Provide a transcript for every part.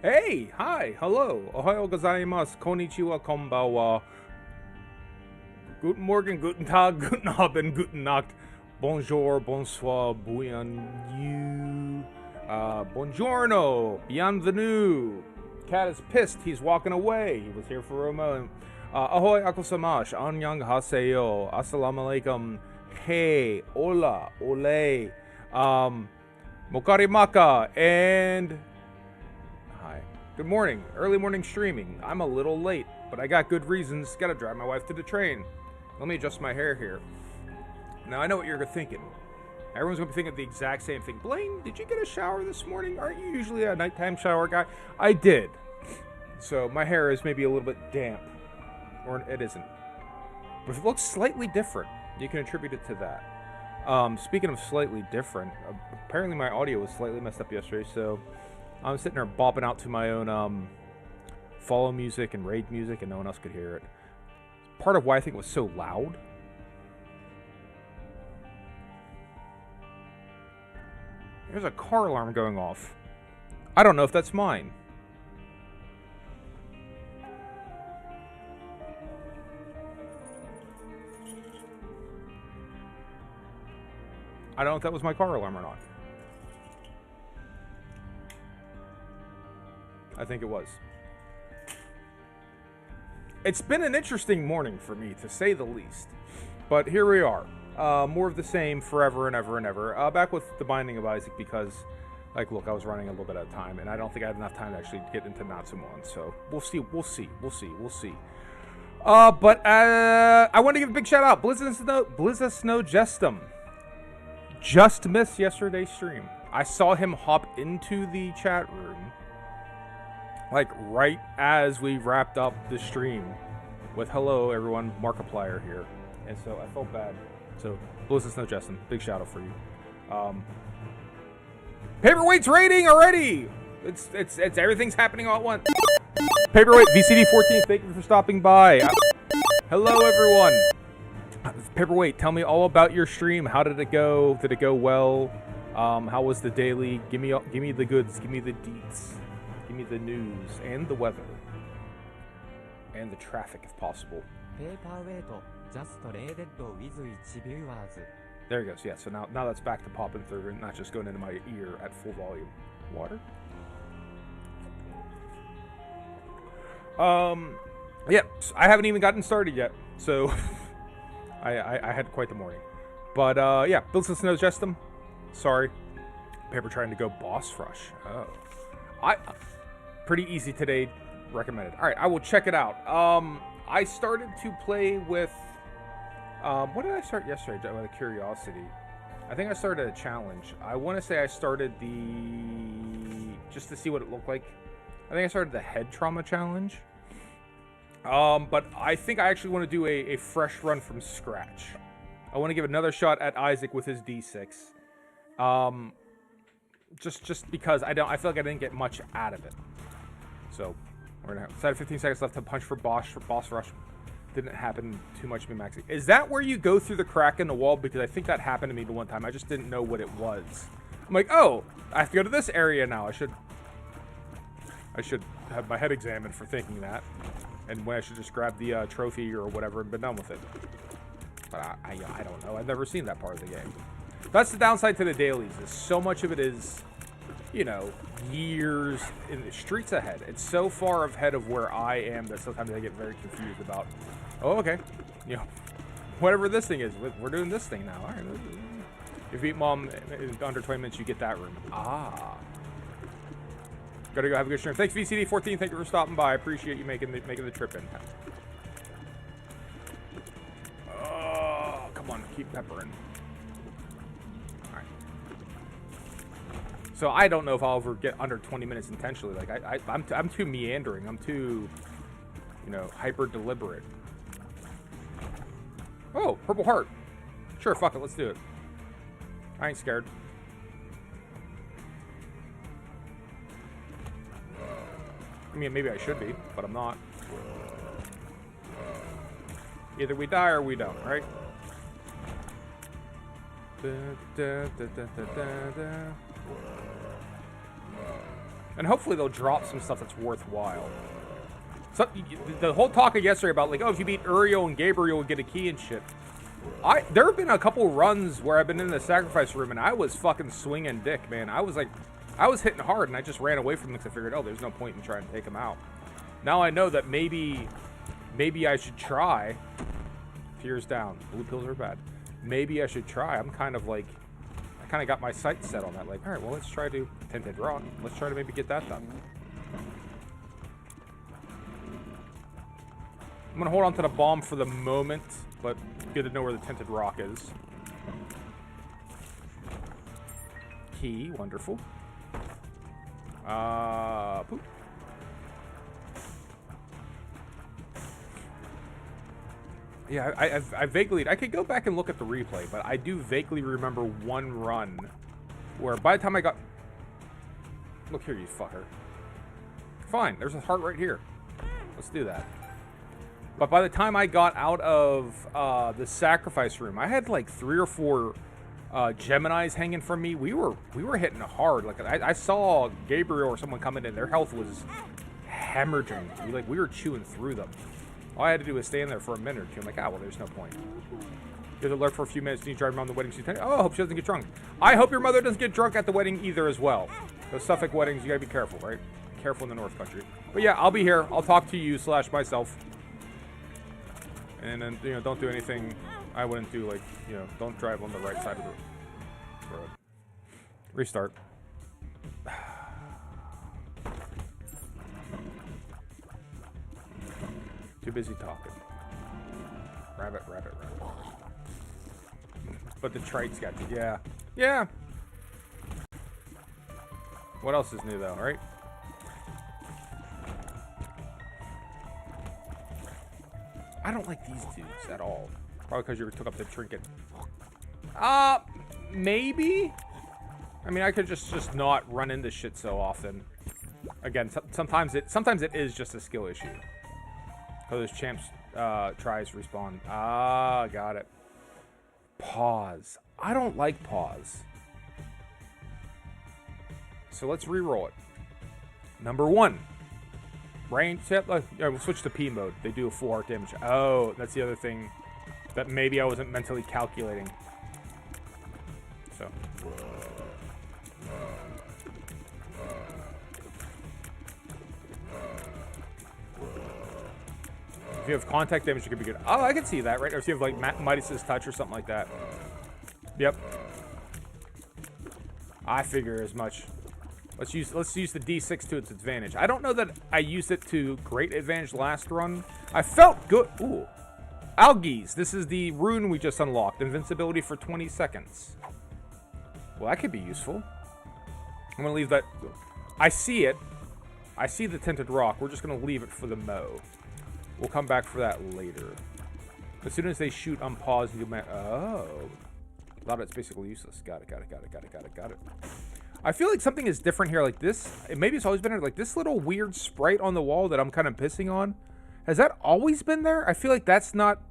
Hey, hi, hello, ohayo gozaimasu, konnichiwa, konbanwa, guten Morgen, guten Tag, guten Abend, guten Nacht, bonjour, bonsoir, bienvenue, buongiorno, bienvenue. Cat is pissed, he's walking away, he was here for a moment. Ahoy, akosamash, anyang haseyo, assalamu alaikum, hey, hola, ole, mokarimaka, and hi. Good morning. Early morning streaming. I'm a little late, but I got good reasons. Gotta drive my wife to the train. Let me adjust my hair here. Now, I know what you're thinking. Everyone's gonna be thinking the exact same thing. Blaine, did you get a shower this morning? Aren't you usually a nighttime shower guy? I did. So, my hair is maybe a little bit damp. Or it isn't. But if it looks slightly different, you can attribute it to that. Speaking of slightly different, apparently my audio was slightly messed up yesterday, so I'm sitting there bopping out to my own follow music and raid music, and no one else could hear it. Part of why I think it was so loud. There's a car alarm going off. I don't know if that's mine. I don't know if that was my car alarm or not. I think it was. It's been an interesting morning for me, to say the least. But here we are. More of the same forever and ever and ever. Back with The Binding of Isaac because, like, look, I was running a little bit out of time, and I don't think I had enough time to actually get into Natsumon. So, we'll see. But I want to give a big shout out. Blizza Snow Jestum. Just missed yesterday's stream. I saw him hop into the chat room like right as we wrapped up the stream with hello everyone, Markiplier here, and so I felt bad. So Blizz Snow Justin, big shout out for you. Paperweight's rating already. It's everything's happening all at once. Paperweight VCD 14, thank you for stopping by. Hello everyone. Paperweight, tell me all about your stream. How did it go? Did it go well? How was the daily? Give me the goods. Give me the deets. Give me the news and the weather and the traffic if possible. There he goes. Yeah. So now that's back to popping through and not just going into my ear at full volume. Water. Yeah. I haven't even gotten started yet. So I had quite the morning. But yeah. Build some snow jestum. Sorry. Paper trying to go boss rush. Oh. Pretty easy today, recommended. All right, I will check it out. I started to play with, what did I start yesterday? Out of curiosity, I think I started a challenge. I want to say I started just to see what it looked like. I think I started the head trauma challenge. But I think I actually want to do a fresh run from scratch. I want to give another shot at Isaac with his D6. Just because I feel like I didn't get much out of it. So we're gonna have 15 seconds left to punch for boss rush. Didn't happen too much to me, Maxi. Is that where you go through the crack in the wall? Because I think that happened to me the one time. I just didn't know what it was. I'm like, oh, I have to go to this area now. I should have my head examined for thinking that, and when I should just grab the trophy or whatever and been done with it. But I don't know. I've never seen that part of the game. That's the downside to the dailies. Is so much of it is, you know, years in the streets ahead. It's so far ahead of where I am that sometimes I get very confused about, oh, okay, you know, whatever this thing is, we're doing this thing now. All right. If you beat Mom in under 20 minutes, you get that room. Ah. Gotta go have a good stream. Thanks, VCD14. Thank you for stopping by. I appreciate you making the trip in. Oh, come on. Keep peppering. So I don't know if I'll ever get under 20 minutes intentionally. Like I'm too meandering. I'm too, you know, hyper deliberate. Oh, purple heart. Sure, fuck it, let's do it. I ain't scared. I mean, maybe I should be, but I'm not. Either we die or we don't, right? And hopefully they'll drop some stuff that's worthwhile. So, the whole talk of yesterday about, like, oh, if you beat Uriel and Gabriel, you'll get a key and shit. There have been a couple runs where I've been in the sacrifice room and I was fucking swinging dick, man. I was hitting hard and I just ran away from them because I figured, oh, there's no point in trying to take them out. Now I know that maybe I should try. Tears down. Blue pills are bad. Maybe I should try. I'm kind of like, I kind of got my sights set on that. Like, all right, well, let's try to Tinted Rock. Let's try to maybe get that done. I'm going to hold on to the bomb for the moment, but good to know where the Tinted Rock is. Key, wonderful. Poop. Yeah, I vaguely, I could go back and look at the replay, but I do vaguely remember one run where by the time I got... Look here, you fucker. Fine, there's a heart right here. Let's do that. But by the time I got out of the sacrifice room, I had like 3 or 4 Geminis hanging from me. We were hitting hard. Like I saw Gabriel or someone coming in, their health was hemorrhaging. We were chewing through them. All I had to do was stand there for a minute or two. I'm like, well, there's no point. You have to lurk for a few minutes and you drive around the wedding. Oh, I hope she doesn't get drunk. I hope your mother doesn't get drunk at the wedding either as well. Those Suffolk weddings, you gotta be careful, right? Careful in the North Country. But yeah, I'll be here. I'll talk to you / myself. And then, don't do anything I wouldn't do, like, don't drive on the right side of the road. Restart. Too busy talking. Rabbit. But the trite's got you. Yeah. Yeah. What else is new, though, right? I don't like these dudes at all. Probably because you took up the trinket. Maybe? I mean, I could just not run into shit so often. Again, sometimes it is just a skill issue. Those champs tries respawn. Got it. Pause. I don't like pause. So let's re-roll it. Number 1. Range. We'll switch to P mode. They do a full heart damage. Oh, that's the other thing that maybe I wasn't mentally calculating. So. If you have contact damage, it could be good. Oh, I can see that, right? Or if you have, like, Midas's Touch or something like that. Yep. I figure as much. Let's use the D6 to its advantage. I don't know that I used it to great advantage last run. I felt good. Ooh. Algies. This is the rune we just unlocked. Invincibility for 20 seconds. Well, that could be useful. I'm going to leave that. I see it. I see the Tinted Rock. We're just going to leave it for the Mo. We'll come back for that later. As soon as they shoot unpause, you might... Oh. Thought it's basically useless. Got it. I feel like something is different here. Like this... Maybe it's always been there. Like this little weird sprite on the wall that I'm kind of pissing on. Has that always been there? I feel like that's not...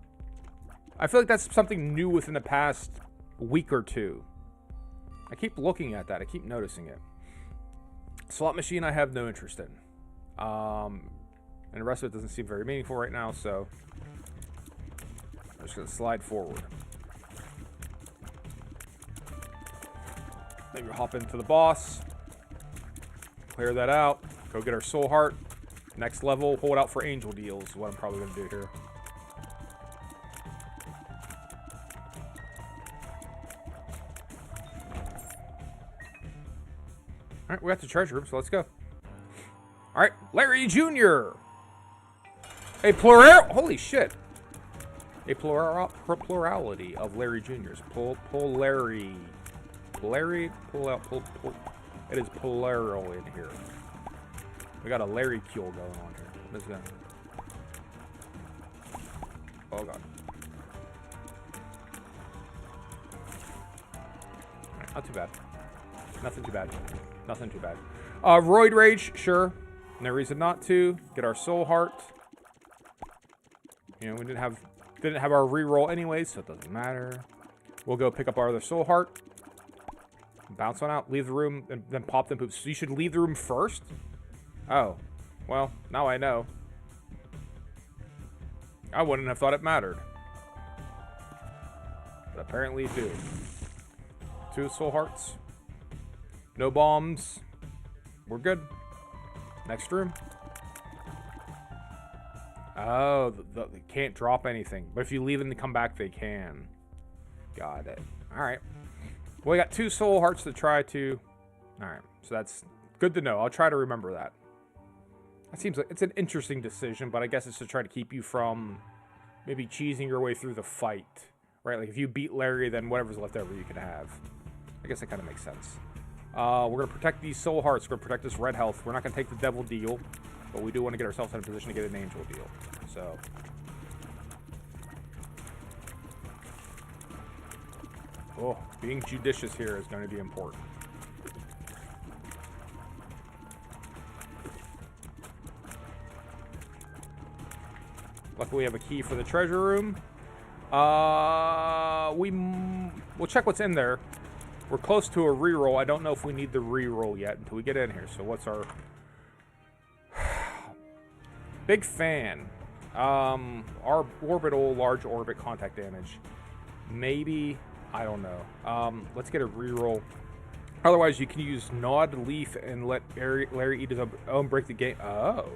I feel like that's something new within the past week or two. I keep looking at that. I keep noticing it. Slot machine I have no interest in. And the rest of it doesn't seem very meaningful right now, so I'm just going to slide forward. Maybe we'll hop into the boss. Clear that out. Go get our soul heart. Next level, hold out for angel deals is what I'm probably going to do here. Alright, we got the treasure room, so let's go. Alright, Larry Jr. A holy shit. A plurality of Larry Jr.'s. It is plural in here. We got a Larry Kill going on here. What is that? Oh god. Right, not too bad. Nothing too bad. Nothing too bad. Roid Rage, sure. No reason not to. Get our soul heart. We didn't have our reroll anyways, so it doesn't matter. We'll go pick up our other soul heart. bounce one out, leave the room, and then pop them poops. So you should leave the room first? Oh. Well, now I know. I wouldn't have thought it mattered. But apparently you do. 2 soul hearts. No bombs. We're good. Next room. Oh, they can't drop anything. But if you leave and come back, they can. Got it. Alright. Well, we got 2 soul hearts to try to... Alright, so that's good to know. I'll try to remember that. That seems like it's an interesting decision, but I guess it's to try to keep you from maybe cheesing your way through the fight. Right? Like, if you beat Larry, then whatever's left over you can have. I guess that kind of makes sense. We're going to protect these soul hearts. We're going to protect this red health. We're not going to take the devil deal, but we do want to get ourselves in a position to get an angel deal. So... Oh, being judicious here is going to be important. Luckily, we have a key for the treasure room. We'll check what's in there. We're close to a reroll. I don't know if we need the reroll yet until we get in here. So what's our... Big fan. Our orbital, large orbit contact damage. Maybe... I don't know. Let's get a reroll. Otherwise, you can use Nod Leaf and let Larry eat his own, break the game. Oh.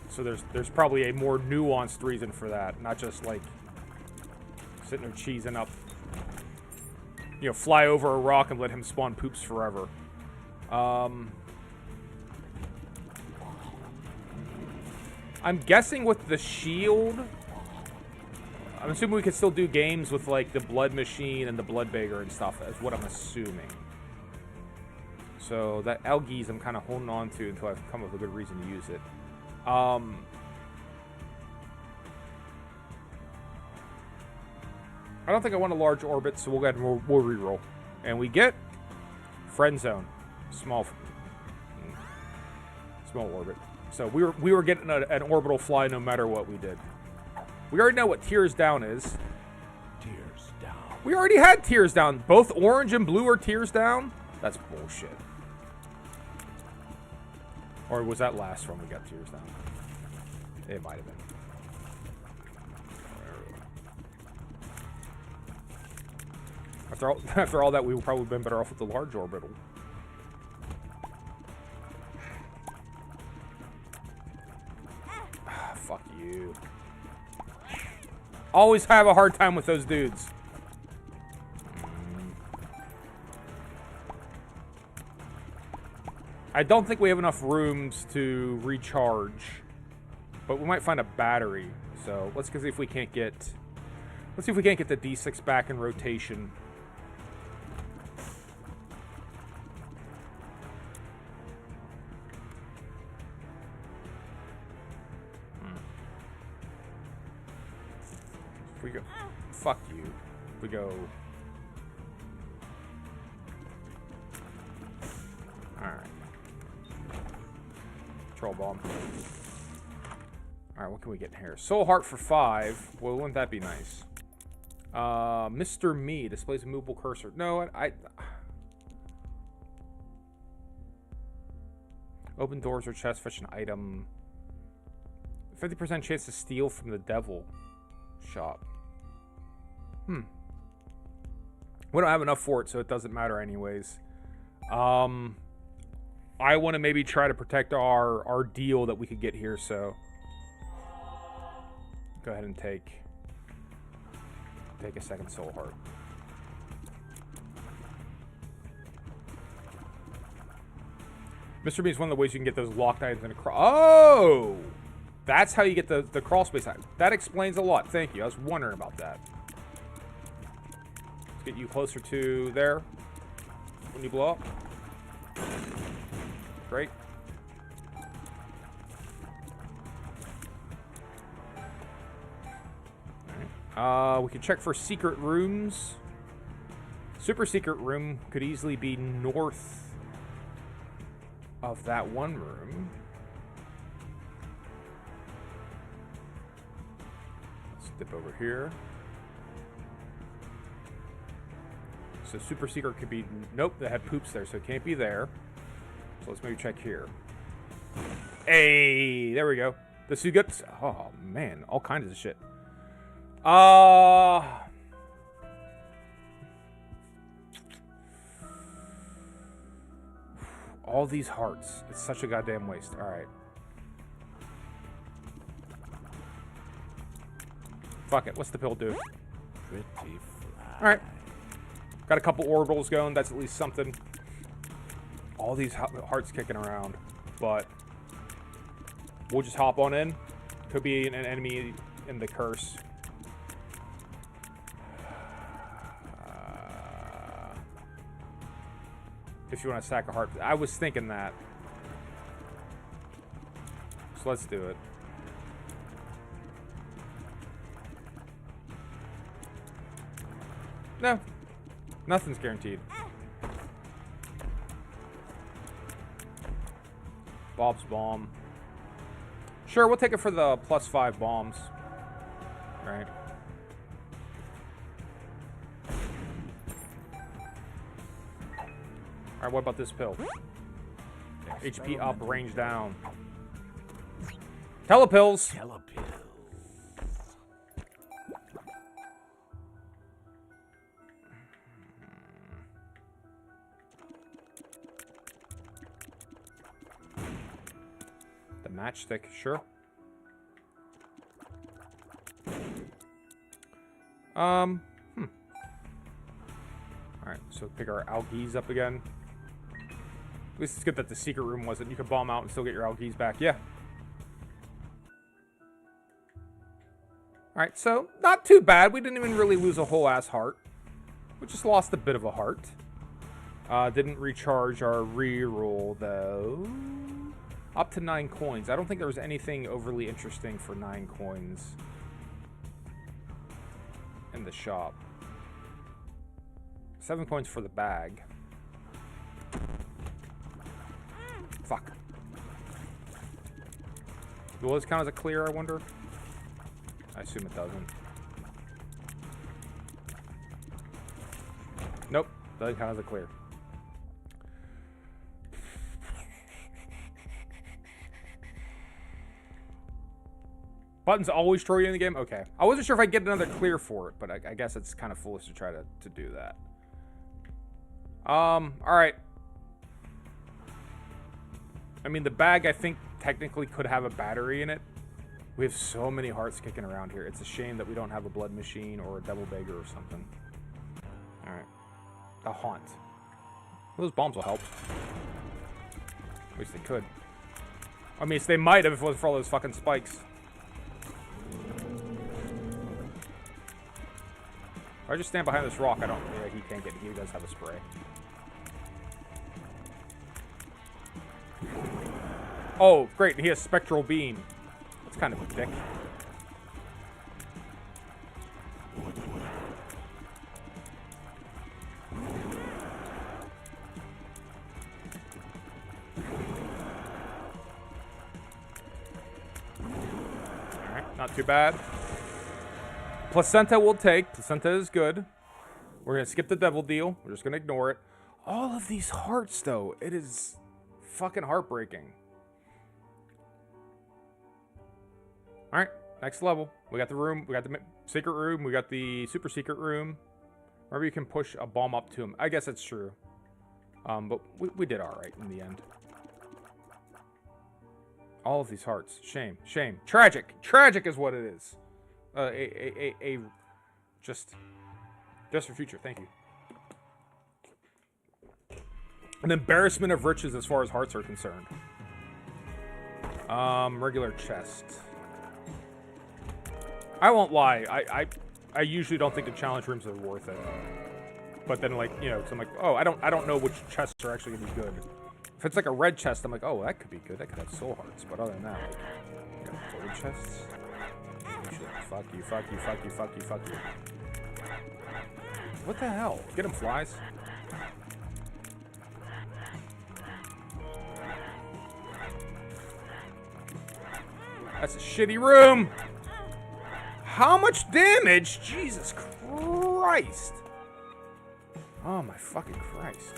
So there's probably a more nuanced reason for that. Not just, like, sitting there cheesing up. You know, fly over a rock and let him spawn poops forever. I'm guessing with the shield... I'm assuming we could still do games with, like, the Blood Machine and the Blood Beggar and stuff, is what I'm assuming. So, that Elgies I'm kind of holding on to until I've come up with a good reason to use it. I don't think I want a large orbit, so we'll go ahead and we'll reroll. And we get Friend Zone. Small orbit. So, we were getting an orbital fly no matter what we did. We already know what Tears Down is. Tears Down. We already had Tears Down. Both orange and blue are Tears Down? That's bullshit. Or was that last one we got Tears Down? It might have been. After all that, we would probably been better off with the large orbital. Fuck you. Always have a hard time with those dudes. I don't think we have enough rooms to recharge. But we might find a battery. So let's see if we can't get... Let's see if we can't get the D6 back in rotation. If we go... Fuck you. If we go... Alright. Troll bomb. Alright, what can we get in here? Soul Heart for 5. Well, wouldn't that be nice? Mr. Me displays a movable cursor. No, I open doors or chests, fetch an item. 50% chance to steal from the devil shop. We don't have enough for it, so it doesn't matter anyways. I want to maybe try to protect our deal that we could get here, so go ahead and take a second Soul Heart. Mr. B is one of the ways you can get those locked items in a crawl. Oh! That's how you get the crawl space item. That explains a lot. Thank you. I was wondering about that. Let's get you closer to there when you blow up. Great. We can check for secret rooms. Super secret room could easily be north of that one room. Let's dip over here. So Super Secret could be... Nope, they had poops there, so it can't be there. So let's maybe check here. Hey, there we go. The Sugats... Oh, man, all kinds of shit. All these hearts. It's such a goddamn waste. All right. Fuck it. What's the pill do? Pretty fly. All right. Got a couple orbitals going. That's at least something. All these hearts kicking around. But we'll just hop on in. Could be an enemy in the curse. If you want to stack a heart. I was thinking that. So let's do it. No. Nothing's guaranteed. Bob's bomb. Sure, we'll take it for the +5 bombs. Right. Alright, what about this pill? HP up, range down. Telepills! Telepills. The matchstick, sure. Alright, so pick our Algies up again. At least it's good that the secret room wasn't. You could bomb out and still get your Algies back. Yeah. Alright, so not too bad. We didn't even really lose a whole ass heart. We just lost a bit of a heart. Didn't recharge our reroll, though. Up to 9 coins. I don't think there was anything overly interesting for 9 coins in the shop. 7 coins for the bag. Fuck. Will this count as a clear, I wonder? I assume it doesn't. Nope. Doesn't count as a clear. Buttons always throw you in the game? Okay. I wasn't sure if I'd get another clear for it, but I guess it's kind of foolish to try to do that. Alright. I mean, the bag, I think, technically could have a battery in it. We have so many hearts kicking around here. It's a shame that we don't have a blood machine or a devil beggar or something. Alright. A haunt. Well, those bombs will help. At least they could. I mean, they might have if it wasn't for all those fucking spikes. If I just stand behind this rock, I don't... Yeah, he can't get it. He does have a spray. Oh, great. He has Spectral Beam. That's kind of a dick. Alright, not too bad. Placenta we'll take. Placenta is good. We're going to skip the devil deal. We're just going to ignore it. All of these hearts, though. It is fucking heartbreaking. Alright, next level. We got the room. We got the secret room. We got the super secret room. Remember, you can push a bomb up to him. I guess that's true. But we did alright in the end. All of these hearts. Shame. Shame. Tragic. Tragic is what it is. Just for future. Thank you. An embarrassment of riches as far as hearts are concerned. Regular chest. I won't lie. I usually don't think the challenge rooms are worth it. But then, like, you know, so I'm like, oh, I don't know which chests are actually gonna be good. If it's like a red chest, I'm like, oh, that could be good. That could have soul hearts. But other than that, like, you know, gold chests. Fuck you, fuck you, fuck you, fuck you, fuck you. What the hell? Get him, flies. That's a shitty room. How much damage? Jesus Christ. Oh my fucking Christ.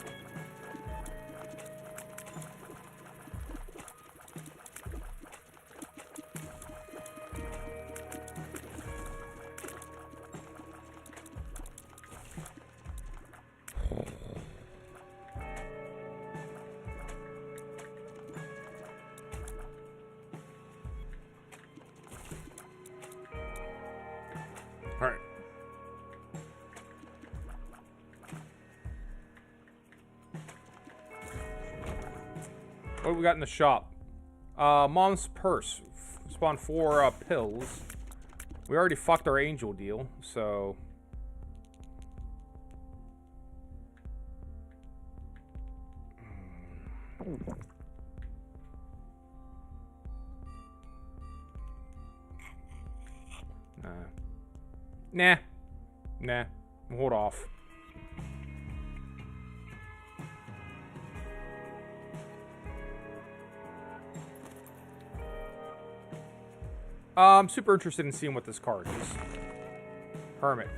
All right. What do we got in the shop? Mom's purse. Spawned 4 pills. We already fucked our angel deal, so... Nah. Hold off. I'm super interested in seeing what this card is. Hermit.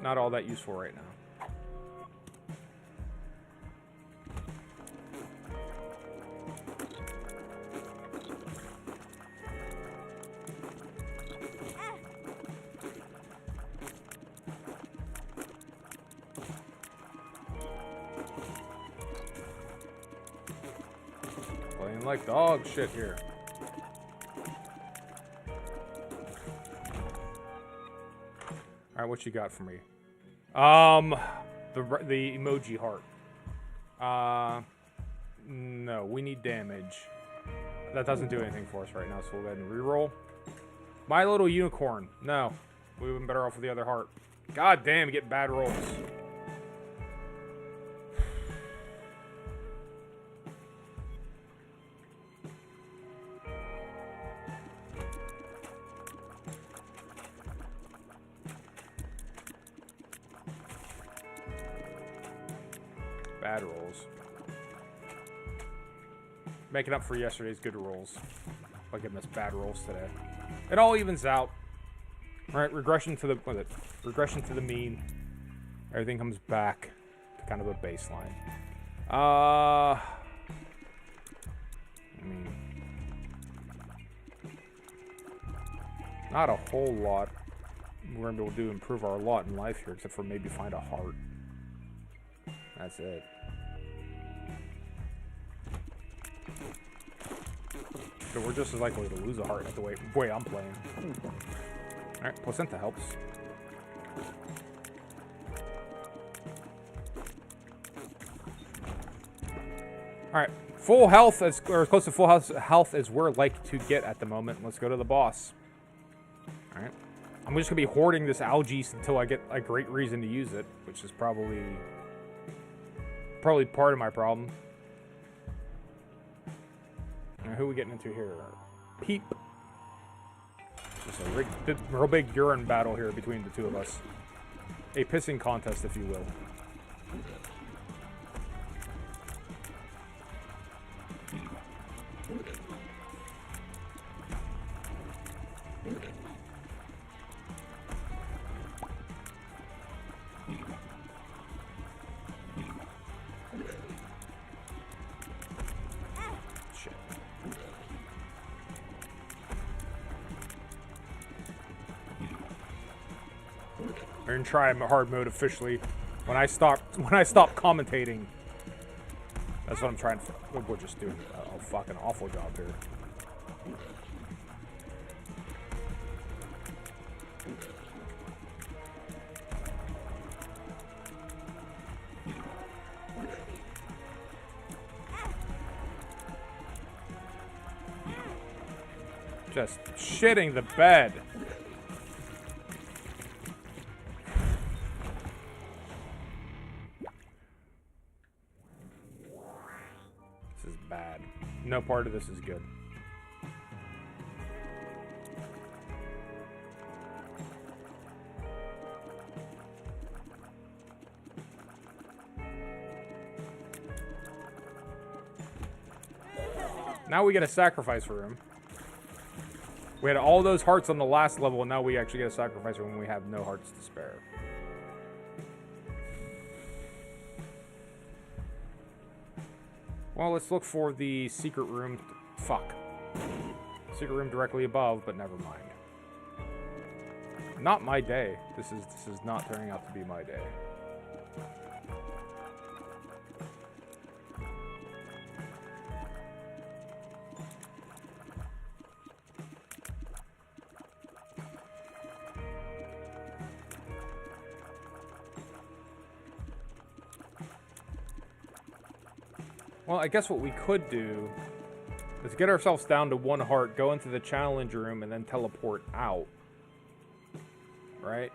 Not all that useful right now. Playing like dog shit here. Alright, what you got for me? The emoji heart. No, we need damage. That doesn't do anything for us right now, so we'll go ahead and reroll. My Little Unicorn. No. We would've been better off with the other heart. God damn, get bad rolls. Bad rolls. Making up for yesterday's good rolls. By giving us bad rolls today. It all evens out. Right, regression to the regression to the mean. Everything comes back to kind of a baseline. I mean, not a whole lot we're gonna be able to do to improve our lot in life here, except for maybe find a heart. That's it. So we're just as likely to lose a heart at the way I'm playing. Alright, placenta helps. Alright, full health, or as close to full health as we're like to get at the moment. Let's go to the boss. Alright. I'm just going to be hoarding this algae until I get a great reason to use it, which is probably part of my problem. Now, who are we getting into here? Peep. Just a real big urine battle here between the two of us. A pissing contest, if you will. And try hard mode officially when I stop commentating. That's what I'm trying to. We're just doing a fucking awful job here. Just shitting the bed. No part of this is good. Now we get a sacrifice room. We had all those hearts on the last level, and now we actually get a sacrifice room when we have no hearts to spare. Well, let's look for the secret room. Fuck. Secret room directly above, but never mind. Not my day. This is not turning out to be my day. Well, I guess what we could do is get ourselves down to 1 heart, go into the challenge room, and then teleport out. Right?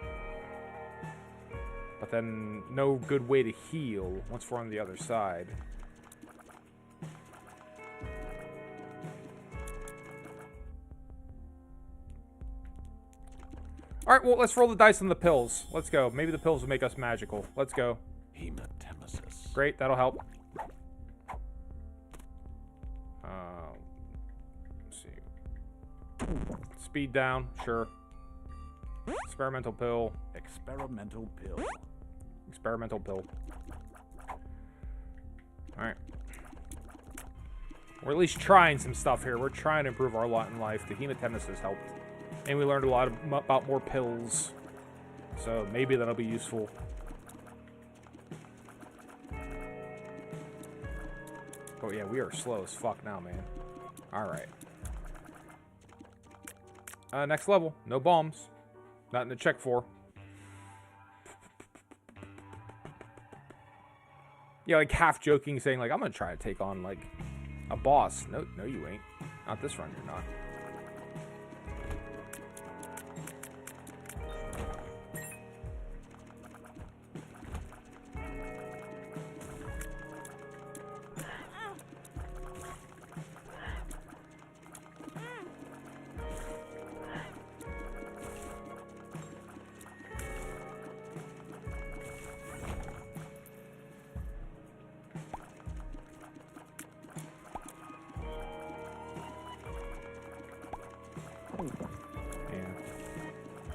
But then no good way to heal once we're on the other side. Alright, well, let's roll the dice on the pills. Let's go. Maybe the pills will make us magical. Let's go. Hematemesis. Great, that'll help. Let's see. Speed down, sure. Experimental pill. Experimental pill. Experimental pill. Alright. We're at least trying some stuff here. We're trying to improve our lot in life. The hematemesis helped. And we learned a lot about more pills. So maybe that'll be useful. Oh yeah, we are slow as fuck now, man. Alright. Next level. No bombs. Nothing to check for. Yeah, like half joking, saying like, I'm gonna try to take on like a boss. No, you ain't. Not this run, you're not.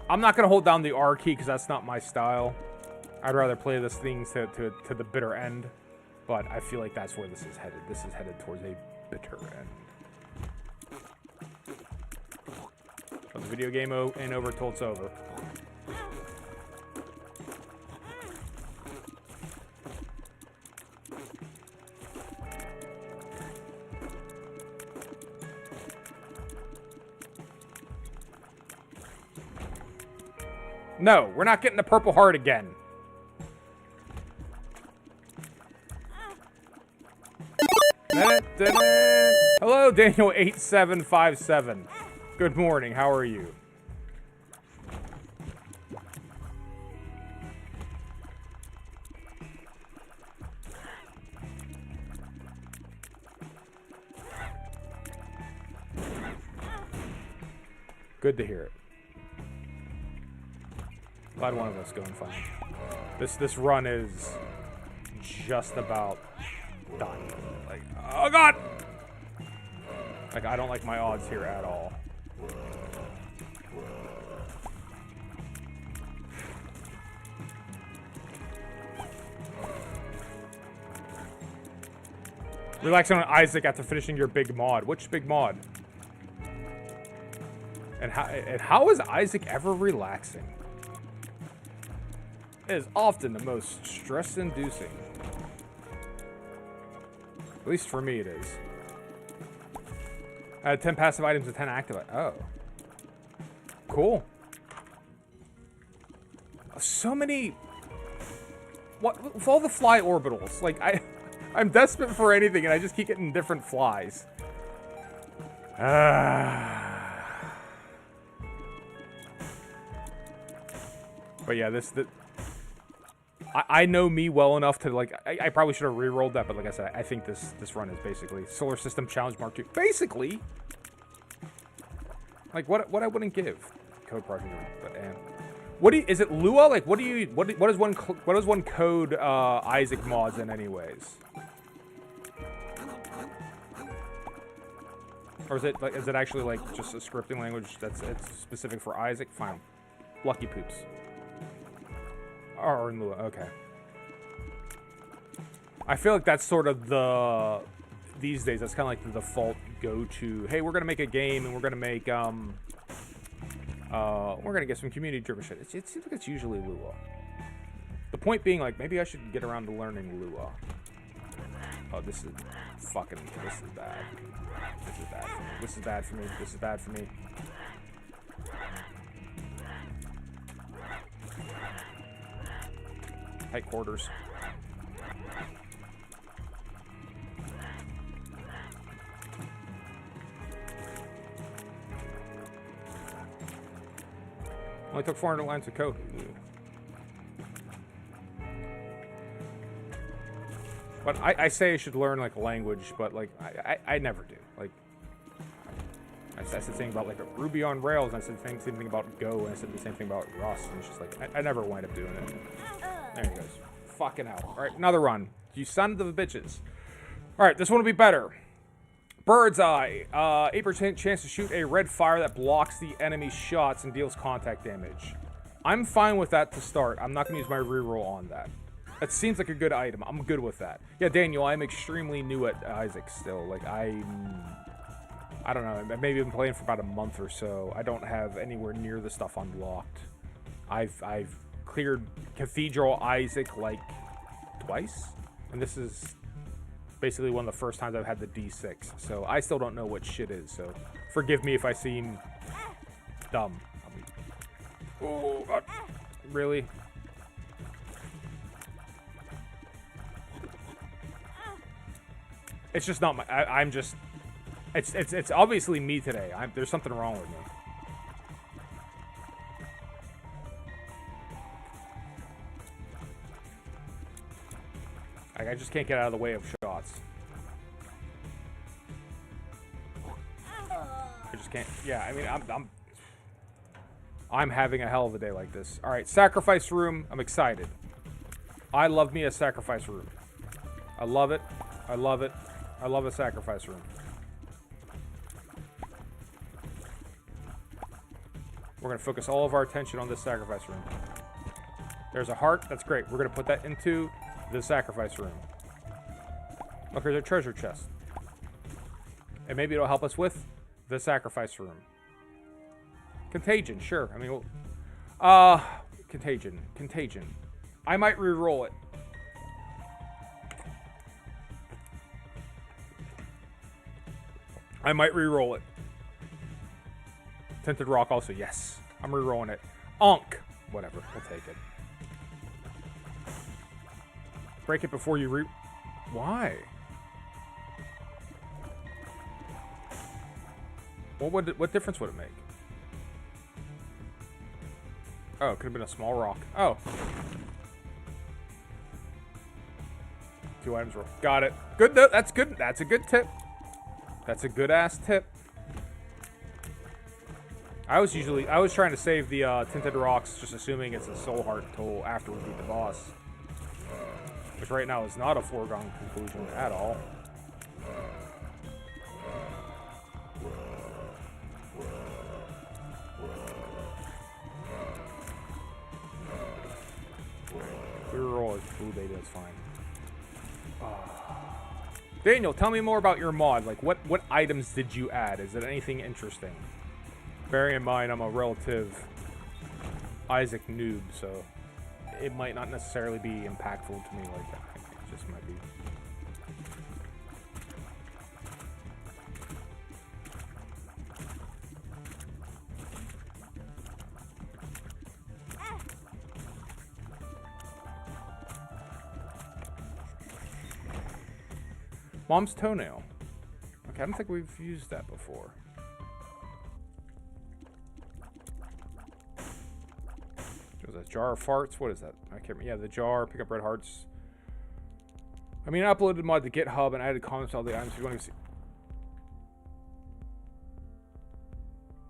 I'm not going to hold down the R key because that's not my style. I'd rather play this thing to the bitter end. But I feel like that's where this is headed. This is headed towards a bitter end. But the video game ain't over till it's over. No, we're not getting the purple heart again. Hello, Daniel8757. Good morning, how are you? Good to hear it. Glad one of us going fine. This run is just about done. Like, oh god! Like, I don't like my odds here at all. Relaxing on Isaac after finishing your big mod. Which big mod? And how is Isaac ever relaxing? It is often the most stress-inducing. At least for me it is. 10 passive items and 10 active. Oh. Cool. So many... What? With all the fly orbitals. Like, I'm desperate for anything and I just keep getting different flies. But yeah, I know me well enough to, like, I probably should have re-rolled that, but like I said, I think this run is basically Solar System Challenge Mark II. Basically! Like, what I wouldn't give. Code project, but what is it Lua? Like, what does one code Isaac mods in anyways? Or is it actually like just a scripting language it's specific for Isaac? Fine. Lucky Poops. Or in Lua, okay. I feel like that's sort of the these days, that's kind of like the default go-to. Hey, we're gonna make a game, and we're gonna make we're gonna get some community-driven shit. It seems like it's usually Lua. The point being, like, maybe I should get around to learning Lua. Oh, this is bad. This is bad for me. This is bad for me. This is bad for me. Tight quarters. Only took 400 lines of code. But I say I should learn, like, a language, but, like, I never do. Like, I said the thing about, like, Ruby on Rails, and I said the same thing about Go, and I said the same thing about Rust, and it's just like, I never wind up doing it. There he goes. Fucking hell. Alright, another run. You son of the bitches. Alright, this one will be better. Bird's Eye. 8% chance to shoot a red fire that blocks the enemy's shots and deals contact damage. I'm fine with that to start. I'm not going to use my reroll on that. That seems like a good item. I'm good with that. Yeah, Daniel, I'm extremely new at Isaac still. Like, I don't know. I've maybe been playing for about a month or so. I don't have anywhere near the stuff unlocked. I've cleared Cathedral Isaac, like, twice. And this is basically one of the first times I've had the D6. So I still don't know what shit is. So forgive me if I seem dumb. Oh, God. Really? It's just not my. I'm just. It's obviously me today. There's something wrong with me. I just can't get out of the way of shots. I just can't. Yeah, I mean, I'm having a hell of a day like this. All right, sacrifice room. I'm excited. I love me a sacrifice room. I love it. I love it. I love a sacrifice room. We're going to focus all of our attention on this sacrifice room. There's a heart. That's great. We're going to put that into the sacrifice room. Look, there's a treasure chest. And maybe it'll help us with the sacrifice room. Contagion, sure. I mean, Contagion. Contagion. I might re-roll it. I might re-roll it. Tinted Rock also, yes. I'm re-rolling it. Onk. Whatever, we'll take it. Break it before you Why? What difference would it make? Oh, it could have been a small rock. Oh. 2 items roll. Got it. Good, that's good. That's a good tip. That's a good-ass tip. I was trying to save the Tinted Rocks, just assuming it's a soul heart until after we beat the boss. Which right now is not a foregone conclusion at all. Reroll is blue data, it's fine. Daniel, tell me more about your mod. Like, what items did you add? Is it anything interesting? Bearing in mind, I'm a relative Isaac noob, so it might not necessarily be impactful to me like that. It just might be. Mom's toenail. Okay, I don't think we've used that before. Was that jar of farts? What is that? I can't remember. Yeah, the jar. Pick up red hearts. I mean, I uploaded the mod to GitHub and added comments to all the items. If you want to see.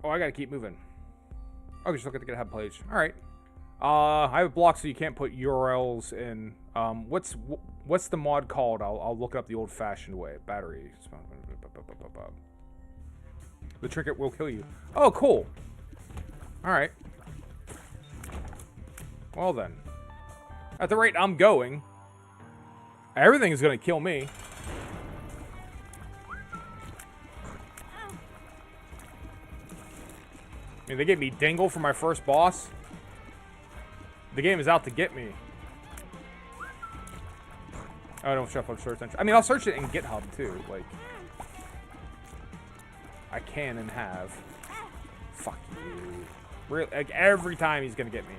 Oh, I gotta keep moving. Oh, just look at the GitHub page. All right. I have a block so you can't put URLs in. What's the mod called? I'll look it up the old-fashioned way. Battery. The trinket will kill you. Oh, cool. All right. Well then. At the rate I'm going, everything is going to kill me. I mean, they gave me Dingle for my first boss. The game is out to get me. Oh, don't shuffle search engine. I mean, I'll search it in GitHub too. Like, I can and have. Fuck you. Really, like every time he's gonna get me.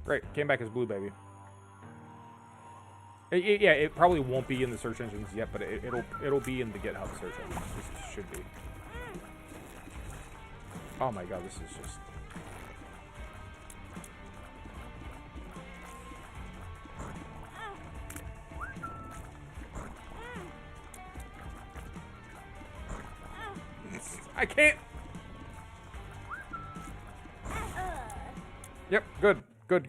Great, came back as blue, baby. Yeah, it probably won't be in the search engines yet, but it'll be in the GitHub search engines. It should be. Oh my god, this is just. I can't. Yep, good. Good.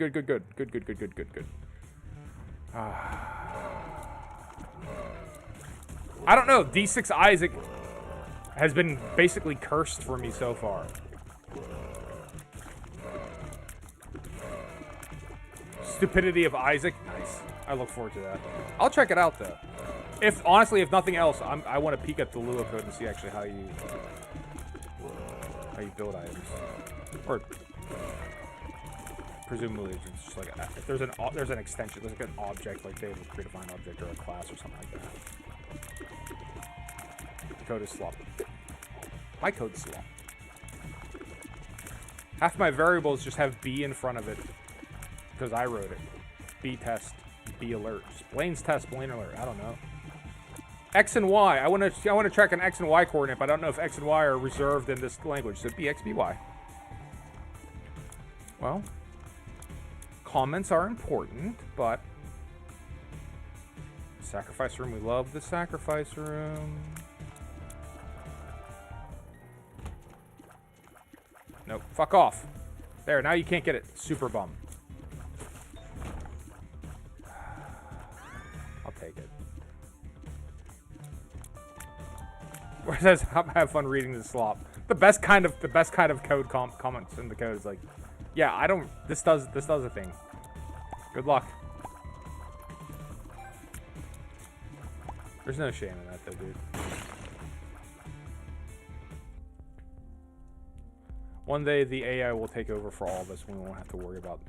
I don't know. D6 Isaac has been basically cursed for me so far. Stupidity of Isaac. Nice. I look forward to that. I'll check it out though. Honestly, if nothing else, I want to peek at the Lua code and see actually how you build items. Or presumably it's just like if there's an extension, there's like an object, like they have a predefined object or a class or something like that. The code is sloppy. My code's sloppy. Half my variables just have B in front of it because I wrote it. B test, B alert. Blaine's test, Blaine alert. I don't know. X and Y. I want to track an X and Y coordinate, but I don't know if X and Y are reserved in this language. So BX, BY. Well, comments are important, but sacrifice room. We love the sacrifice room. Nope. Fuck off. There. Now you can't get it. Super bum. I'll take it. Where it says, "Have fun reading the slop." The best kind of code comments in the code is like, "Yeah, I don't. This does a thing. Good luck." There's no shame in that, though, dude. One day the AI will take over for all of us. We won't have to worry about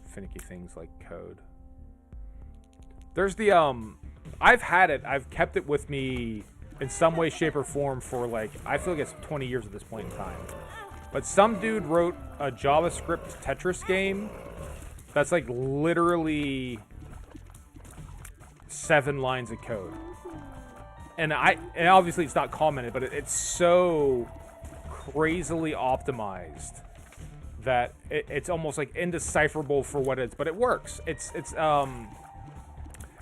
finicky things like code. There's the I've had it. I've kept it with me in some way, shape, or form for like, I feel like it's 20 years at this point in time. But some dude wrote a JavaScript Tetris game that's like literally 7 lines of code. And obviously it's not commented, but it's so crazily optimized that it's almost like indecipherable for what it is, but it works. It's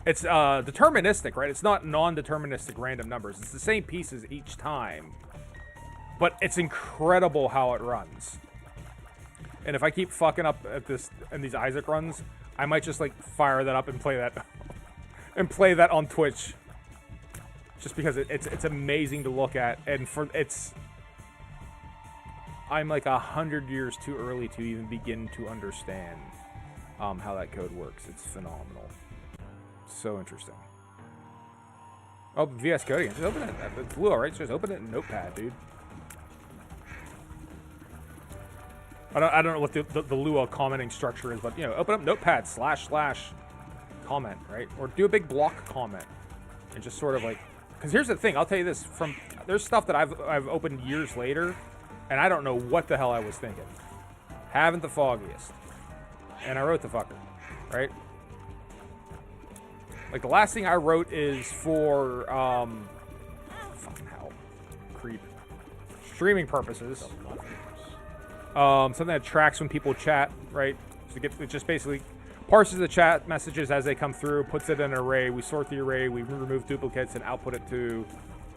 deterministic, right? It's not non-deterministic random numbers. It's the same pieces each time, but it's incredible how it runs. And if I keep fucking up at this and these Isaac runs, I might just like fire that up and play that and play that on Twitch, just because it's amazing to look at. And I'm like 100 years too early to even begin to understand how that code works. It's phenomenal. So interesting. Oh, VS Code again. Just open it. It's blue, right? Just open it in Notepad, dude. I don't know what the Lua commenting structure is, but you know, open up Notepad / comment, right? Or do a big block comment and just sort of like, because here's the thing. I'll tell you this: there's stuff that I've opened years later, and I don't know what the hell I was thinking. Haven't the foggiest. And I wrote the fucker, right? Like the last thing I wrote is for fucking hell, creep, streaming purposes. Something that tracks when people chat, right? So it just basically parses the chat messages as they come through, puts it in an array. We sort the array, we remove duplicates, and output it to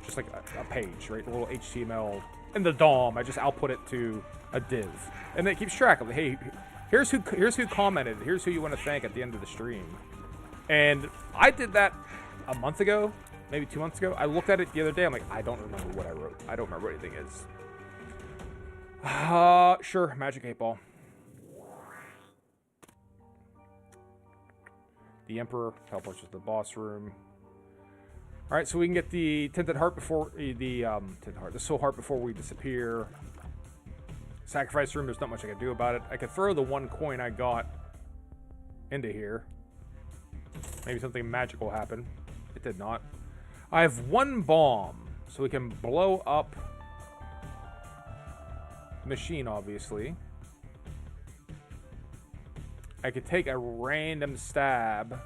just like a page, right? A little HTML. In the DOM, I just output it to a div, and it keeps track of, hey, here's who commented, here's who you want to thank at the end of the stream. And I did that a month ago, maybe 2 months ago. I looked at it the other day. I'm like, I don't remember what I wrote. I don't remember what anything is. Sure, Magic 8 Ball. The Emperor teleports to the boss room. All right, so we can get the tinted heart before the soul heart before we disappear. Sacrifice room. There's not much I can do about it. I could throw the 1 coin I got into here. Maybe something magical will happen. It did not. I have 1 bomb, so we can blow up the machine, obviously. I could take a random stab.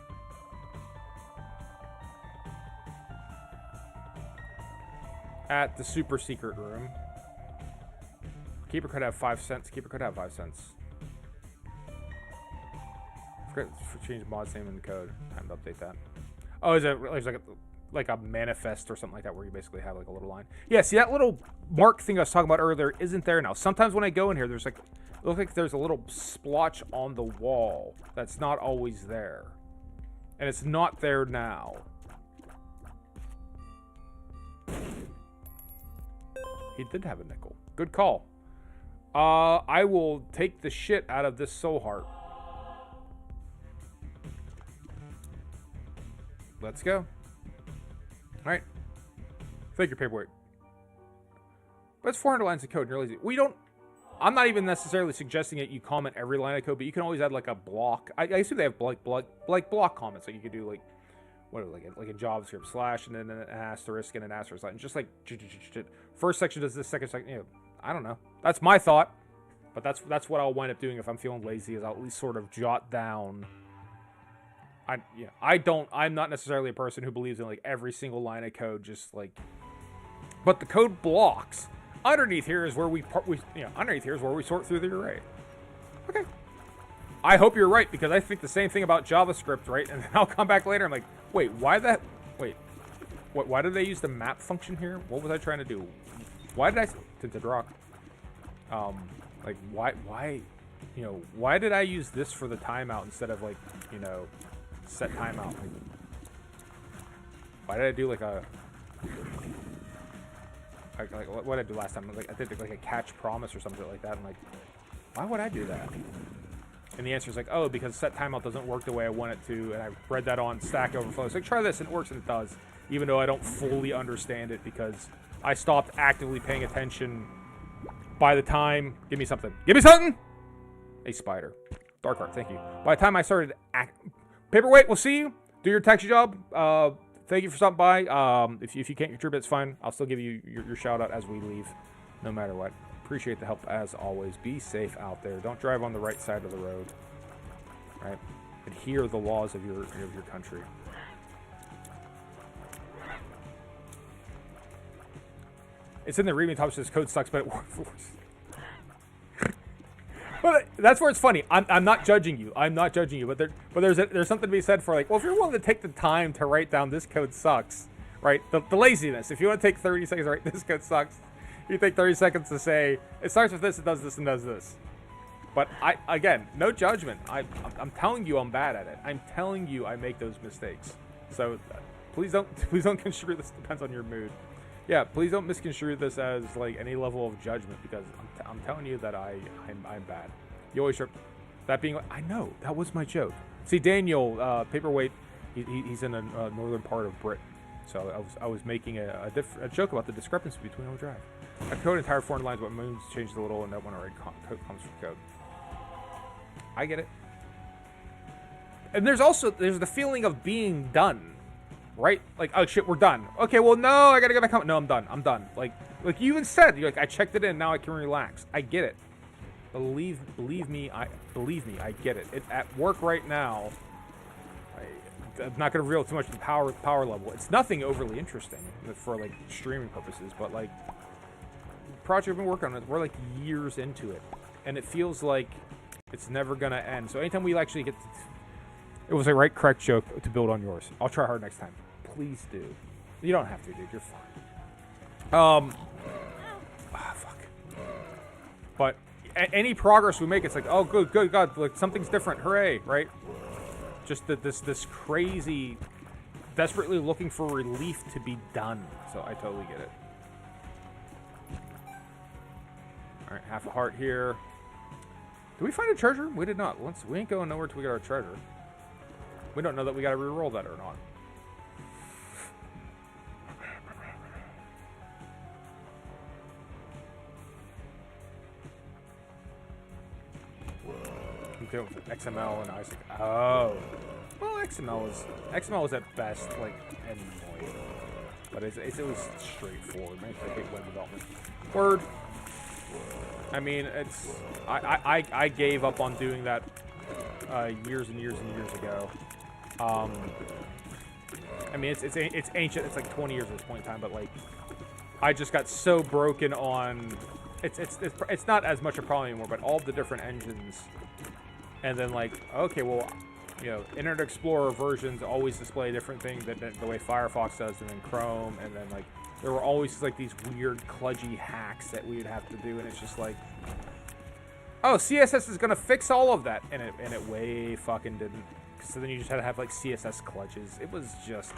At the super secret room. Keeper could have 5 cents. Keeper could have 5 cents. Forgot to change mod's name in the code. Time to update that. Oh, is it like a manifest or something like that where you basically have like a little line? Yeah, see that little mark thing I was talking about earlier isn't there now. Sometimes when I go in here, there's like, it looks like there's a little splotch on the wall that's not always there. And it's not there now. He did have a nickel. Good call. I will take the shit out of this soul heart. Let's go. Alright. Figure paperweight. But it's 400 lines of code and you're lazy. We don't... I'm not even necessarily suggesting that you comment every line of code, but you can always add like a block. I assume they have like block comments that you could do like... What, like a JavaScript slash and then an asterisk and an asterisk line. Just like... First section does this, second section... You know, I don't know. That's my thought. But that's what I'll wind up doing if I'm feeling lazy, is I'll at least sort of jot down... I'm not necessarily a person who believes in like every single line of code, just like... But the code blocks. Underneath here is where underneath here is where we sort through the array. Okay. I hope you're right, because I think the same thing about JavaScript, right? And then I'll come back later, I'm like, wait, why did they use the map function here? What was I trying to do? Why did I... Tinted rock. Like, why, you know, why did I use this for the timeout instead of, like, you know, set timeout? Like, why did I do, like, a... Like what did I do last time? Like, I did, like, a catch promise or something like that. I'm like, why would I do that? And the answer is like, oh, because set timeout doesn't work the way I want it to, and I read that on Stack Overflow. It's like, try this, and it works, and it does. Even though I don't fully understand it, because I stopped actively paying attention by the time... Give me something. Give me something! A spider. Dark Heart, thank you. By the time I started... Paperweight, we'll see you. Do your taxi job. Thank you for stopping by. If you can't contribute, it's fine. I'll still give you your shout-out as we leave, no matter what. Appreciate the help as always. Be safe out there. Don't drive on the right side of the road. Right? Adhere the laws of your country. It's in the readme top, says code sucks, but it works. But that's where it's funny. I'm not judging you. I'm not judging you. But there's something to be said for like, well, if you're willing to take the time to write down this code sucks, right? The laziness. If you want to take 30 seconds to write this code sucks, you take 30 seconds to say it starts with this, it does this, and does this. But again, no judgment. I'm telling you, I'm bad at it. I'm telling you, I make those mistakes. So please don't construe this. Depends on your mood. Yeah, please don't misconstrue this as like any level of judgment, because I'm telling you that I'm bad. You always trip. That being, I know that was my joke. See, Daniel, Paperweight, he's in a northern part of Britain, so I was making a joke about the discrepancy between Overdrive. I code entire foreign lines, but moons changed a little, and that one already comes from code. I get it. And there's the feeling of being done. Right? Like, oh shit, we're done. Okay, well, no, I gotta go back home. No, I'm done. Like you even said, you're like, I checked it in, now I can relax. I get it. Believe me, I get it. At work right now, I'm not gonna reveal too much of the power level. It's nothing overly interesting for like streaming purposes, but like, the project we've been working on, we're like years into it, and it feels like it's never gonna end. So anytime we actually get to, it was a correct joke to build on yours. I'll try hard next time. Please do. You don't have to, dude. You're fine. Fuck. But any progress we make, it's like, oh, good, God, like something's different. Hooray, right? Just this crazy, desperately looking for relief to be done. So I totally get it. All right, half a heart here. Did we find a treasure? We did not. We ain't going nowhere till we get our treasure. We don't know that we got to re-roll that or not. I'm doing XML and Isaac. Oh. Well, XML is at best like annoying, but it was straightforward. Makes a big web development. Word. I mean, it's I gave up on doing that years and years and years ago. I mean, it's ancient. It's like 20 years at this point in time, but like, I just got so broken on. It's not as much a problem anymore, but all the different engines, and then like, okay, well, you know, Internet Explorer versions always display different things than the way Firefox does, and then Chrome, and then like, there were always like these weird kludgy hacks that we would have to do, and it's just like, oh, CSS is gonna fix all of that, and it way fucking didn't. So then you just had to have like CSS clutches. It was just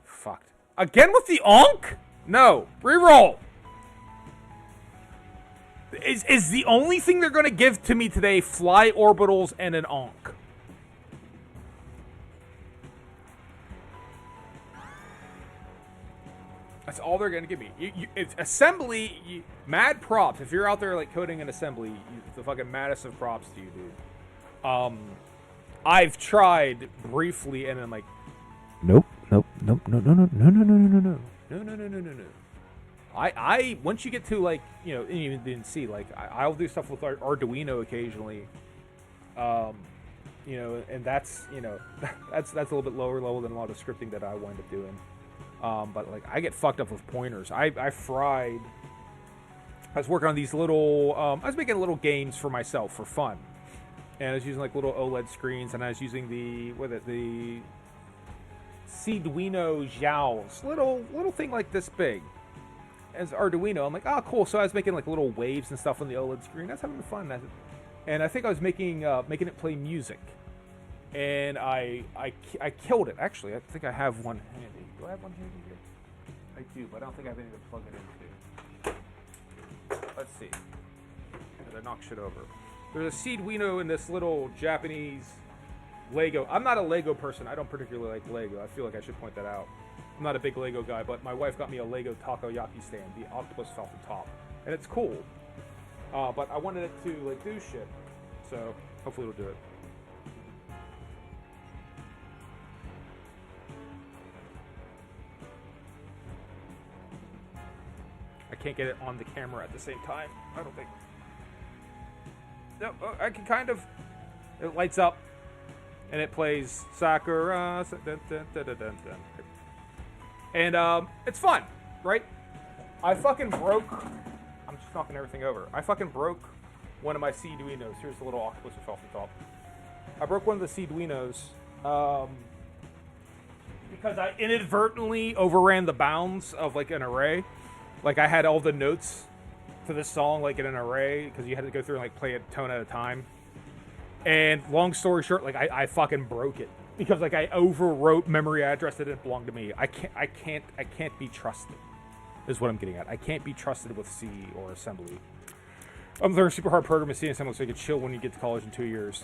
fucked. Again with the onk? No, reroll. Is the only thing they're gonna give to me today fly orbitals and an onk? That's all they're gonna give me. It's assembly. Mad props. If you're out there like coding in assembly, the fucking maddest of props to you, dude. I've tried briefly, and I'm like, nope. I once you get to like, you know, and you didn't see, like, I'll do stuff with Arduino occasionally, you know, and that's, you know, that's a little bit lower level than a lot of scripting that I wind up doing. But like, I get fucked up with pointers. I was working on these little, I was making little games for myself for fun. And I was using like little OLED screens, and I was using the Arduino Xiaos, little thing like this big, as Arduino. I'm like, oh, cool. So I was making like little waves and stuff on the OLED screen. I was having fun. And I think I was making it play music, and I killed it. Actually, I think I have one handy. Do I have one handy here? I do, but I don't think I have anything to plug it into. Let's see. I knock shit over. There's a Seedwino in this little Japanese Lego. I'm not a Lego person. I don't particularly like Lego. I feel like I should point that out. I'm not a big Lego guy, but my wife got me a Lego takoyaki stand, the octopus fell from top, and it's cool. But I wanted it to like do shit, so hopefully it'll do it. I can't get it on the camera at the same time, I don't think. No, I can kind of. It lights up, and it plays Sakura. Dun, dun, dun, dun, dun, dun. And it's fun, right? I fucking broke. I'm just knocking everything over. I fucking broke one of my Seedwinos. Here's the little octopus that fell from top. I broke one of the Seedwinos because I inadvertently overran the bounds of like an array. Like, I had all the notes for this song like in an array, because you had to go through and like play a tone at a time. And long story short, like I fucking broke it because like I overwrote memory address that didn't belong to me. I can't be trusted, is what I'm getting at. I can't be trusted with C or assembly. I'm learning super hard programming C and assembly so you can chill when you get to college in 2 years.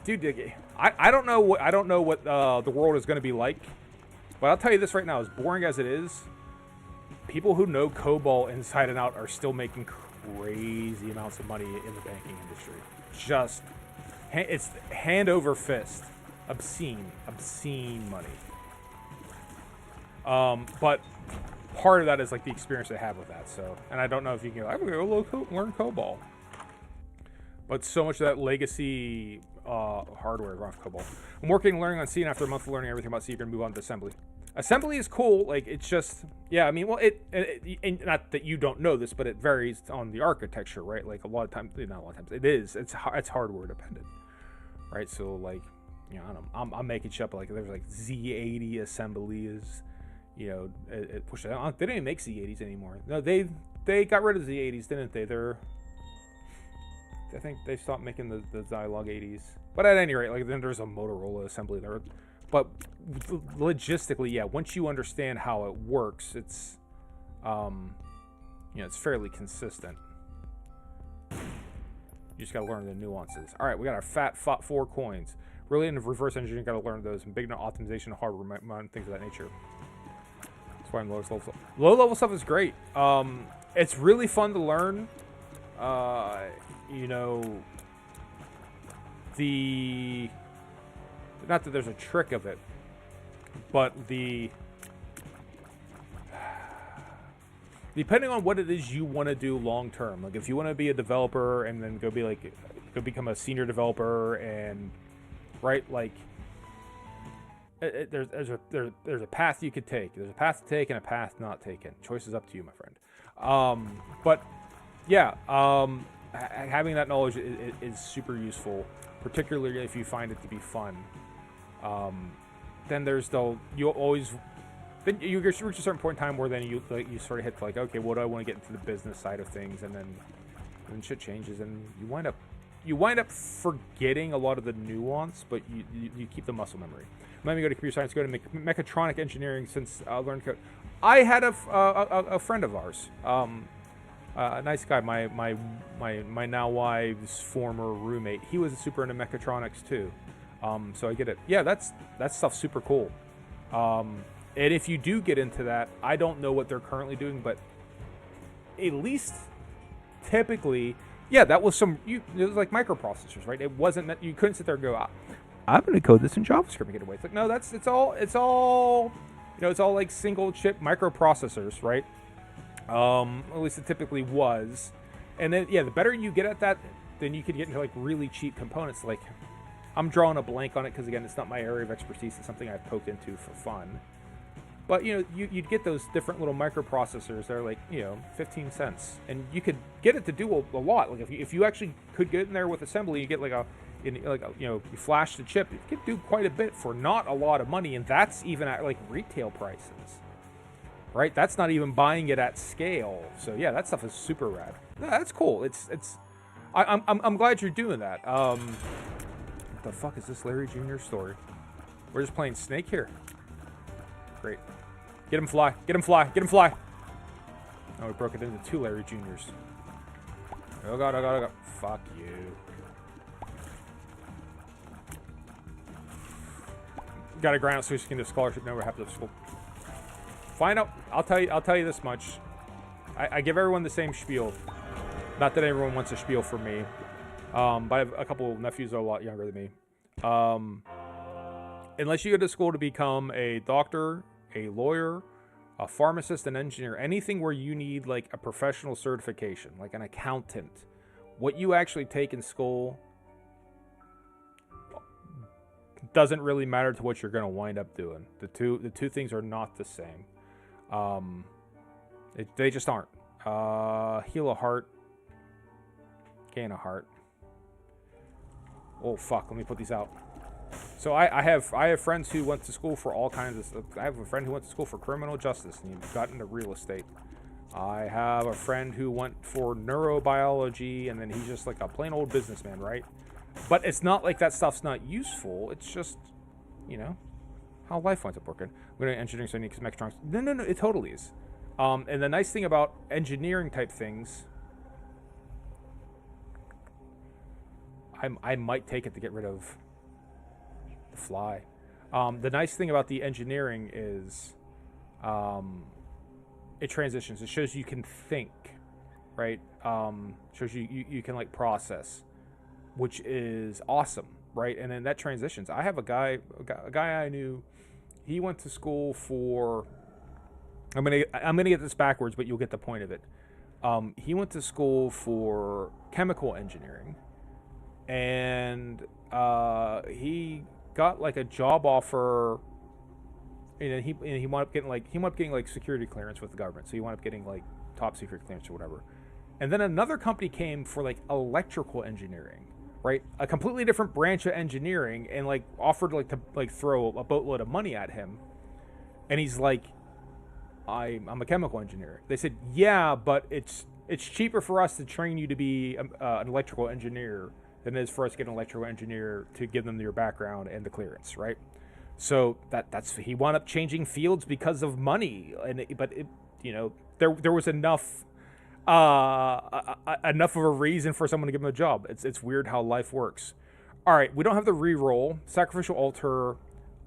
Dude, I don't know what the world is going to be like, but I'll tell you this right now: as boring as it is, people who know COBOL inside and out are still making crazy amounts of money in the banking industry. Just, it's hand over fist. Obscene money. But part of that is like the experience they have with that. So, and I don't know if you can go, I'm going to go learn COBOL. But so much of that legacy hardware is off COBOL. I'm working and learning on C, and after a month of learning everything about C, you're going to move on to assembly. Assembly is cool. Like, it's just, yeah, I mean, well, and not that you don't know this, but it varies on the architecture, right? Like, not a lot of times, it's hardware dependent, right? So, like, you know, I don't know, I'm making shit up, like, there's, like, Z80 assemblies, you know, it pushed it on. They don't even make Z80s anymore. No, they got rid of Z80s, didn't they? I think they stopped making the Zilog 80s. But at any rate, like, then there's a Motorola assembly there. But logistically, yeah, once you understand how it works, it's, you know, it's fairly consistent. You just gotta learn the nuances. All right, we got our fat 4 coins. Really into reverse engineering, gotta learn those, and big into optimization, hardware, things of that nature. That's why I'm lowest level. Low level stuff is great. It's really fun to learn. You know, not that there's a trick of it, but depending on what it is you want to do long term, like if you want to be a developer and then go become a senior developer, and right, like there's a path you could take. There's a path to take and a path not taken. Choice is up to you, my friend. But yeah, having that knowledge is super useful, particularly if you find it to be fun. Then you reach a certain point in time where then you sort of hit like, okay, what do I want to get into the business side of things, and then shit changes, and you wind up forgetting a lot of the nuance, but you keep the muscle memory. Let me go to computer science, go to mechatronic engineering since I learned code. I had a friend of ours, a nice guy, my now wife's former roommate. He was super into mechatronics too, so I get it. Yeah, that stuff's super cool. And if you do get into that, I don't know what they're currently doing, but at least typically, yeah, that was it was like microprocessors, right? It wasn't that you couldn't sit there and go, I'm going to code this in JavaScript and get away. It's like, no, it's all like single chip microprocessors, right? At least it typically was. And then, yeah, the better you get at that, then you could get into like really cheap components. Like, I'm drawing a blank on it because, again, it's not my area of expertise. It's something I've poked into for fun. But, you'd get those different little microprocessors that are like, 15 cents. And you could get it to do a lot. Like, if you actually could get in there with assembly, you get you flash the chip, it could do quite a bit for not a lot of money. And that's even at, like, retail prices. Right? That's not even buying it at scale. So, yeah, that stuff is super rad. Yeah, that's cool. I'm glad you're doing that. What the fuck is this Larry Jr. story? We're just playing Snake here. Great. Get him fly. Get him fly. Get him fly. Oh, we broke it into 2 Larry Juniors. Oh god, oh god, oh god. Fuck you. Got to grind out so you can do scholarship. Never happens at school. Find out. I'll tell you this much. I give everyone the same spiel. Not that everyone wants a spiel from me. But I have a couple of nephews that are a lot younger than me. Unless you go to school to become a doctor, a lawyer, a pharmacist, an engineer, anything where you need like a professional certification, like an accountant, what you actually take in school doesn't really matter to what you're going to wind up doing. The two things are not the same. They just aren't. Heal a heart, gain a heart. Oh fuck! Let me put these out. So I have friends who went to school for all kinds of stuff. I have a friend who went to school for criminal justice and he got into real estate. I have a friend who went for neurobiology and then he's just like a plain old businessman, right? But it's not like that stuff's not useful. It's just, how life winds up working. I'm going to engineering so I need mechatronics. No, it totally is. And the nice thing about engineering type things, I might take it to get rid of the fly. The nice thing about the engineering is it transitions. It shows you can think, right? Shows you can like process, which is awesome, right? And then that transitions. I have a guy I knew. He went to school for. I'm gonna get this backwards, but you'll get the point of it. He went to school for chemical engineering, and he got like a job offer, and he wound up getting like security clearance with the government. So he wound up getting like top secret clearance or whatever. And then another company came for like electrical engineering, right? A completely different branch of engineering, and like offered like to like throw a boatload of money at him. And he's like, I'm a chemical engineer. They said, yeah, but it's cheaper for us to train you to be an electrical engineer than it is for us to get an electrical engineer to give them your background and the clearance, right? So that's he wound up changing fields because of money, but there was enough of a reason for someone to give him a job. It's weird how life works. All right, we don't have the reroll. Sacrificial altar.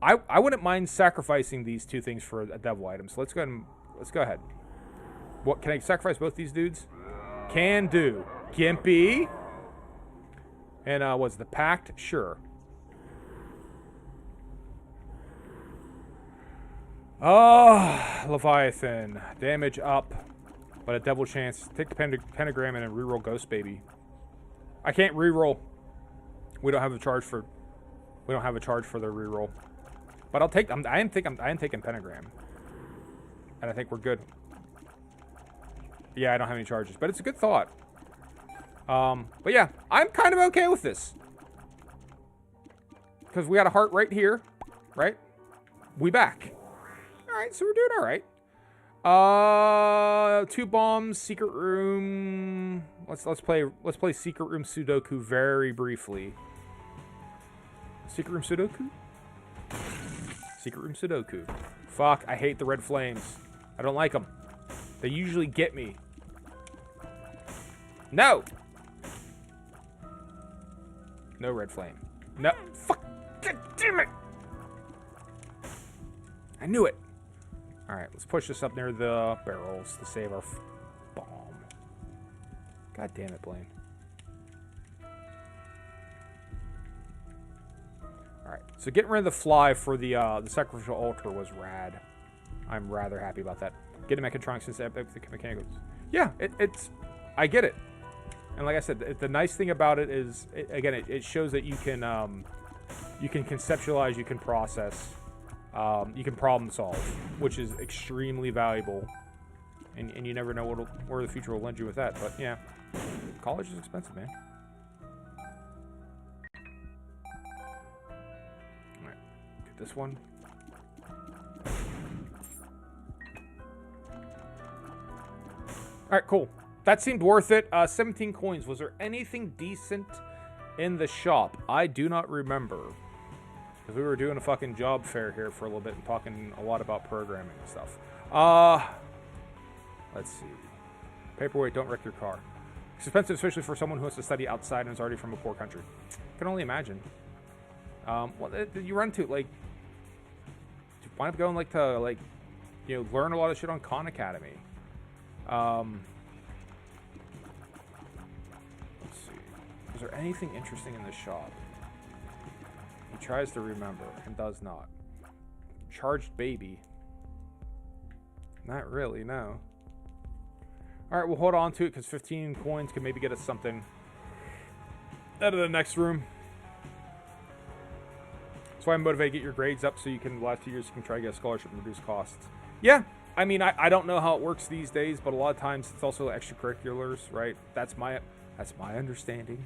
I wouldn't mind sacrificing these 2 things for a devil item. So let's go ahead. What can I sacrifice both these dudes? Can do. Gimpy. And was the Pact? Sure. Oh, Leviathan. Damage up. But a devil chance. Take the pentagram and then reroll Ghost Baby. I can't reroll. We don't have a charge for the reroll. But I'll take I am taking pentagram. And I think we're good. Yeah, I don't have any charges, but it's a good thought. But yeah, I'm kind of okay with this. Because we got a heart right here, right? We back. All right, so we're doing all right. 2 bombs, secret room. Let's play secret room Sudoku very briefly. Secret room Sudoku? Secret room Sudoku. Fuck, I hate the red flames. I don't like them. They usually get me. No! No red flame. No. Fuck. God damn it! I knew it. Alright, let's push this up near the barrels to save our bomb. God damn it, Blaine. Alright, so getting rid of the fly for the sacrificial altar was rad. I'm rather happy about that. Getting mechatronics since the mechanicals. Yeah, it's... I get it. And like I said, the nice thing about it is, it shows that you can conceptualize, you can process, you can problem solve, which is extremely valuable. And you never know where the future will lend you with that. But yeah, college is expensive, man. All right, get this one. All right, cool. That seemed worth it. 17 coins. Was there anything decent in the shop? I do not remember. Because we were doing a fucking job fair here for a little bit and talking a lot about programming and stuff. Let's see. Paperweight, don't wreck your car. It's expensive, especially for someone who wants to study outside and is already from a poor country. I can only imagine. Well, you run to, like... You wind up going, learn a lot of shit on Khan Academy. Is there anything interesting in this shop? He tries to remember and does not. Charged baby. Not really, no. Alright, we'll hold on to it because 15 coins can maybe get us something out of the next room. That's why I'm motivated to get your grades up so you can, the last 2 years, you can try to get a scholarship and reduce costs. Yeah, I mean, I don't know how it works these days, but a lot of times it's also extracurriculars, right? That's my understanding.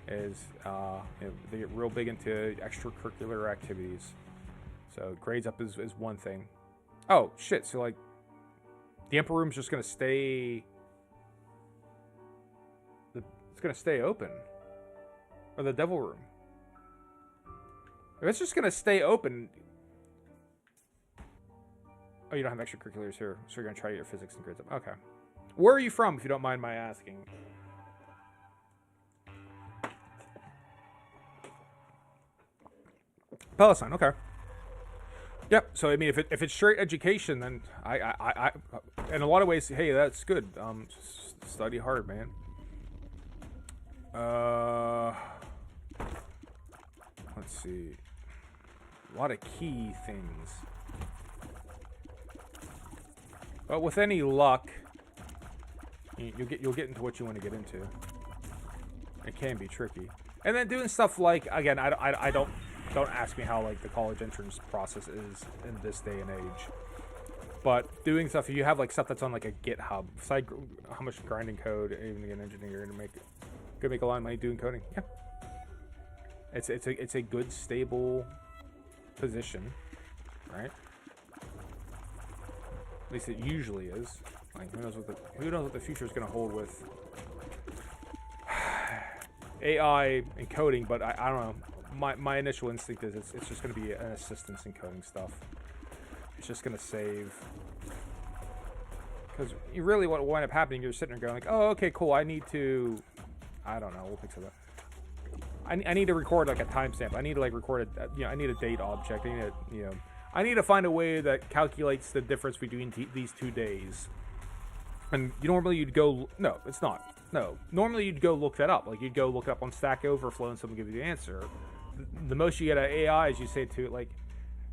Is they get real big into extracurricular activities. So grades up is one thing. Oh, shit. So, like, the Emperor Room's just going to stay... It's going to stay open. Or the Devil Room. If it's just going to stay open... Oh, you don't have extracurriculars here. So you're going to try to get your physics and grades up. Okay. Where are you from, if you don't mind my asking? Palestine, okay. Yep. So I mean, if it's straight education, then I in a lot of ways, hey, that's good. Study hard, man. Let's see. A lot of key things. But with any luck, you'll get into what you want to get into. It can be tricky. And then doing stuff like, again, I don't ask me how, like, the college entrance process is in this day and age. But doing stuff, if you have, like, stuff that's on, like, a GitHub, side, how much grinding code, even an engineer, to could make a lot of money doing coding. Yeah. It's a good, stable position, right? At least it usually is. Like, who knows what the future is going to hold with AI and coding, but I don't know. My initial instinct is it's just going to be an assistance in coding stuff. It's just going to save. Because you really, what will wind up happening, you're sitting there going like, oh, okay, cool, I need to, I don't know, we'll fix that. I need to record like a timestamp. I need to like record I need a date object. I need to find a way that calculates the difference between these 2 days. And normally you'd go, no, it's not. No. Normally you'd go look that up. Like you'd go look it up on Stack Overflow and someone give you the answer. The most you get out of AI is you say to it like,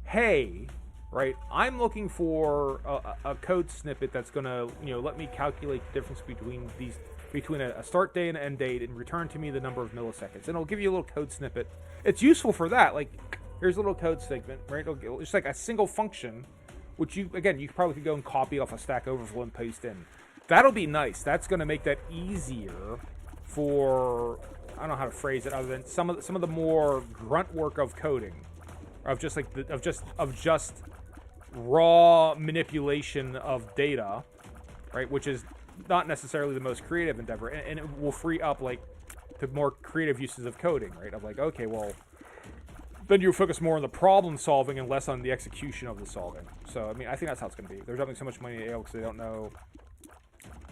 hey, right, I'm looking for a code snippet that's going to, let me calculate the difference between a start date and end date and return to me the number of milliseconds. And it'll give you a little code snippet. It's useful for that. Like, here's a little code segment, right? It's like a single function, which you probably could go and copy off a Stack Overflow and paste in. That'll be nice. That's going to make that easier for, I don't know how to phrase it other than some of the more grunt work of coding, of just like of just raw manipulation of data, right? Which is not necessarily the most creative endeavor, and it will free up like to more creative uses of coding, right? Of like, okay, well, then you focus more on the problem solving and less on the execution of the solving. So I mean, I think that's how it's going to be. They're dumping so much money in AI because they don't know.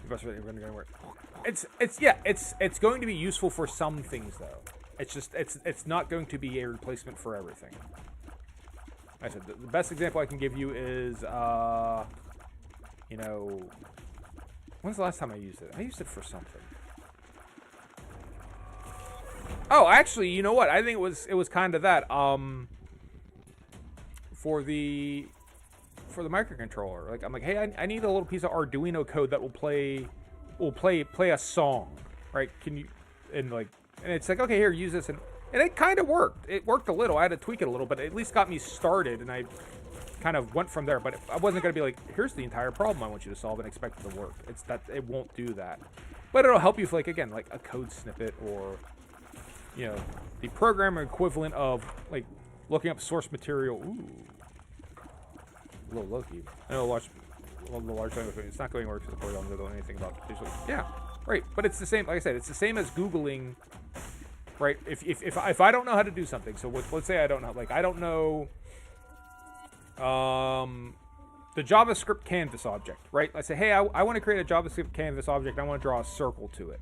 It's going to be useful for some things though. It's not going to be a replacement for everything. I said the best example I can give you is when's the last time I used it? I used it for something. Oh, actually, you know what? I think it was kind of that. For the microcontroller, like I'm like, hey, I need a little piece of Arduino code that will play a song, right? Can you and it's like, okay, here, use this, and it kind of worked. It worked a little. I had to tweak it a little, but it at least got me started, and I kind of went from there. But I wasn't going to be like, here's the entire problem I want you to solve and expect it to work. It's that it won't do that, but it'll help you for like a code snippet or the programmer equivalent of like looking up source material. Ooh. A little low-key. I know the large language, it's not going to work because I don't know anything about digital. Yeah, right. But it's the same. Like I said, it's the same as Googling. Right. If I don't know how to do something, so let's say I don't know. Like I don't know. The JavaScript canvas object. Right. I say, hey, I want to create a JavaScript canvas object. I want to draw a circle to it.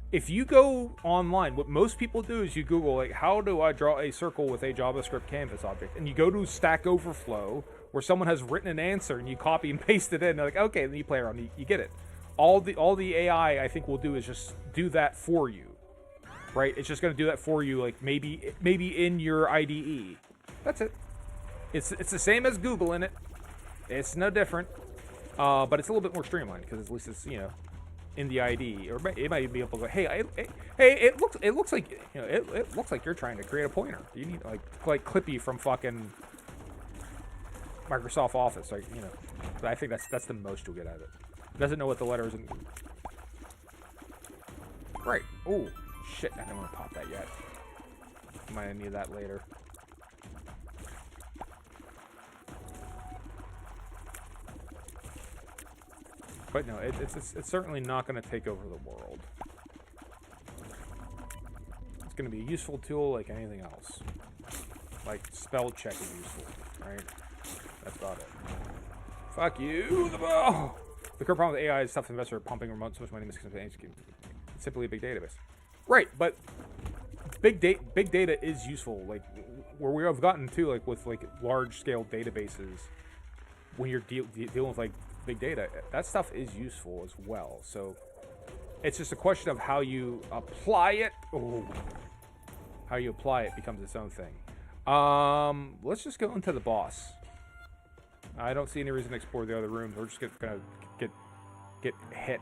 If you go online, what most people do is you Google, like, how do I draw a circle with a JavaScript canvas object? And you go to Stack Overflow, where someone has written an answer, and you copy and paste it in. And they're like, okay, then you play around, you get it. All the AI, I think, will do is just do that for you, right? It's just going to do that for you, like, maybe in your IDE. That's it. It's the same as Google in it. It's no different, but it's a little bit more streamlined, because at least it's, in the ID, or it might even be able to go, hey, it looks like it looks like you're trying to create a pointer. You need like Clippy from fucking Microsoft Office, like But I think that's the most you'll get out of it. It doesn't know what the letters and right. Oh shit! I don't want to pop that yet. Might need that later. But no, it's certainly not going to take over the world. It's going to be a useful tool like anything else. Like spell check is useful, right? That's about it. Fuck you, the ball. The current problem with AI is tough investors are pumping remote so much money into it's simply a big database. Right, but big data is useful. Like where we have gotten to, like with like large scale databases, when you're dealing with like big data, that stuff is useful as well. So it's just a question of how you apply it. Ooh. How you apply it becomes its own thing. Let's just go into the boss. I don't see any reason to explore the other rooms. We're just gonna get hit.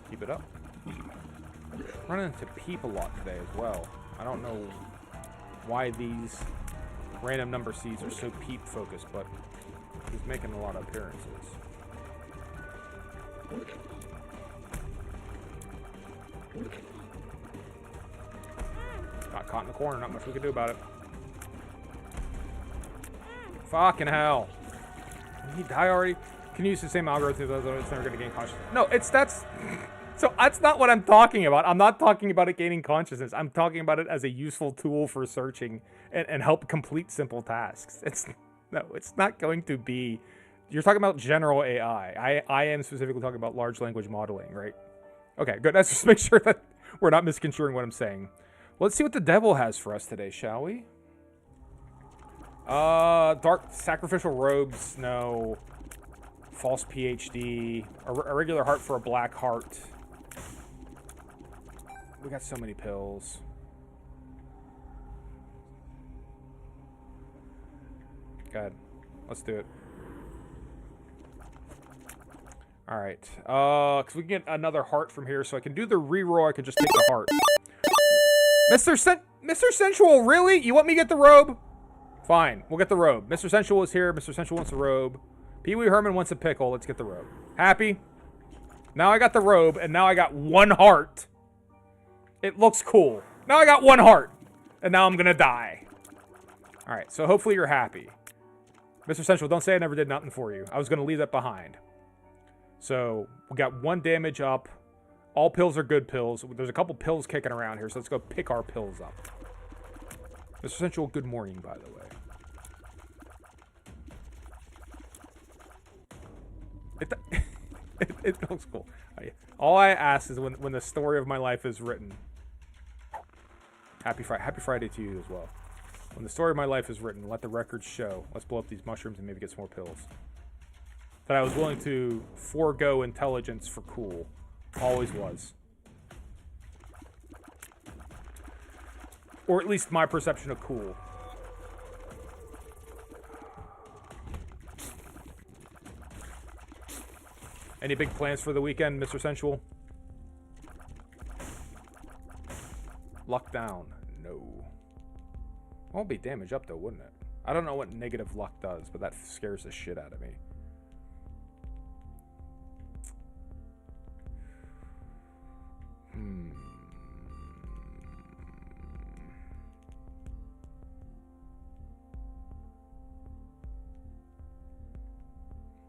Keep it up. Running into Peep a lot today as well. I don't know why these random number seeds are so Peep focused, but he's making a lot of appearances. Got caught in the corner, not much we can do about it. Fucking hell. Did he die already? Can you use the same algorithm as it's never going to gain consciousness? No, so that's not what I'm talking about. I'm not talking about it gaining consciousness. I'm talking about it as a useful tool for searching and help complete simple tasks. It's not going to be You're talking about general AI. I am specifically talking about large language modeling, right? Okay, good. Let's just make sure that we're not misconstruing what I'm saying. Let's see what the devil has for us today, shall we? Dark sacrificial robes, no. False PhD. A regular heart for a black heart. We got so many pills. Good. Let's do it. Alright. Because we can get another heart from here, so I can do the reroll, I can just take the heart. Mr. Sensual, really? You want me to get the robe? Fine, we'll get the robe. Mr. Sensual is here. Mr. Sensual wants the robe. Pee Wee Herman wants a pickle. Let's get the robe. Happy? Now I got the robe, and now I got 1 heart. It looks cool. Now I got 1 heart. And now I'm gonna die. Alright, so hopefully you're happy. Mr. Sensual, don't say I never did nothing for you. I was gonna leave that behind. So, we got 1 damage up. All pills are good pills. There's a couple pills kicking around here, so let's go pick our pills up. Mr. Sensual, good morning, by the way. It looks cool. All I ask is when the story of my life is written. Happy Friday to you as well. When the story of my life is written, let the records show. Let's blow up these mushrooms and maybe get some more pills. That I was willing to forego intelligence for cool. Always was. Or at least my perception of cool. Any big plans for the weekend, Mr. Sensual? Luck down. No. Won't be damage up though, wouldn't it? I don't know what negative luck does, but that scares the shit out of me.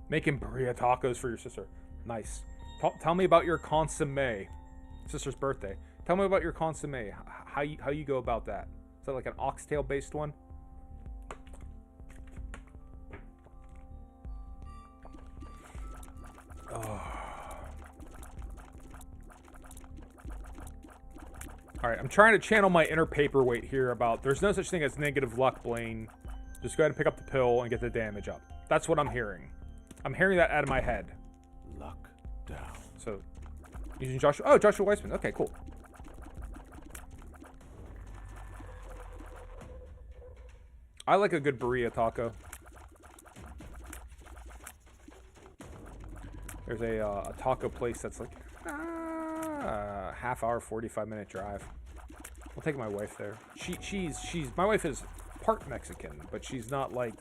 Making burrito tacos for your sister. Nice. Tell me about your consomme. Sister's birthday. Tell me about your consomme. How you go about that? Is that like an oxtail based one? Oh. Alright, I'm trying to channel my inner paperweight here about there's no such thing as negative luck, Blaine. Just go ahead and pick up the pill and get the damage up. That's what I'm hearing. I'm hearing that out of my head. Luck down. So, using Joshua. Oh, Joshua Weissman. Okay, cool. I like a good burrito taco. There's a taco place that's like half hour, 45-minute drive. I'll take my wife there. My wife is part Mexican, but she's not like.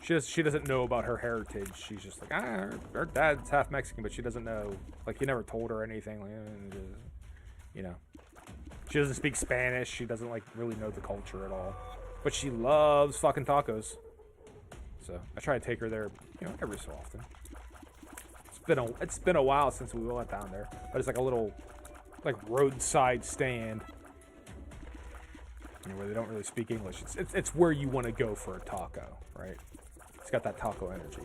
She doesn't know about her heritage. She's just like, her dad's half Mexican, but she doesn't know. Like, he never told her anything. Like, you know. She doesn't speak Spanish. She doesn't, like, really know the culture at all. But she loves fucking tacos. So, I try to take her there, you know, every so often. It's been a while since we went down there. But it's like a little, like, roadside stand. You know, where they don't really speak English. It's where you want to go for a taco, right? It's got that taco energy.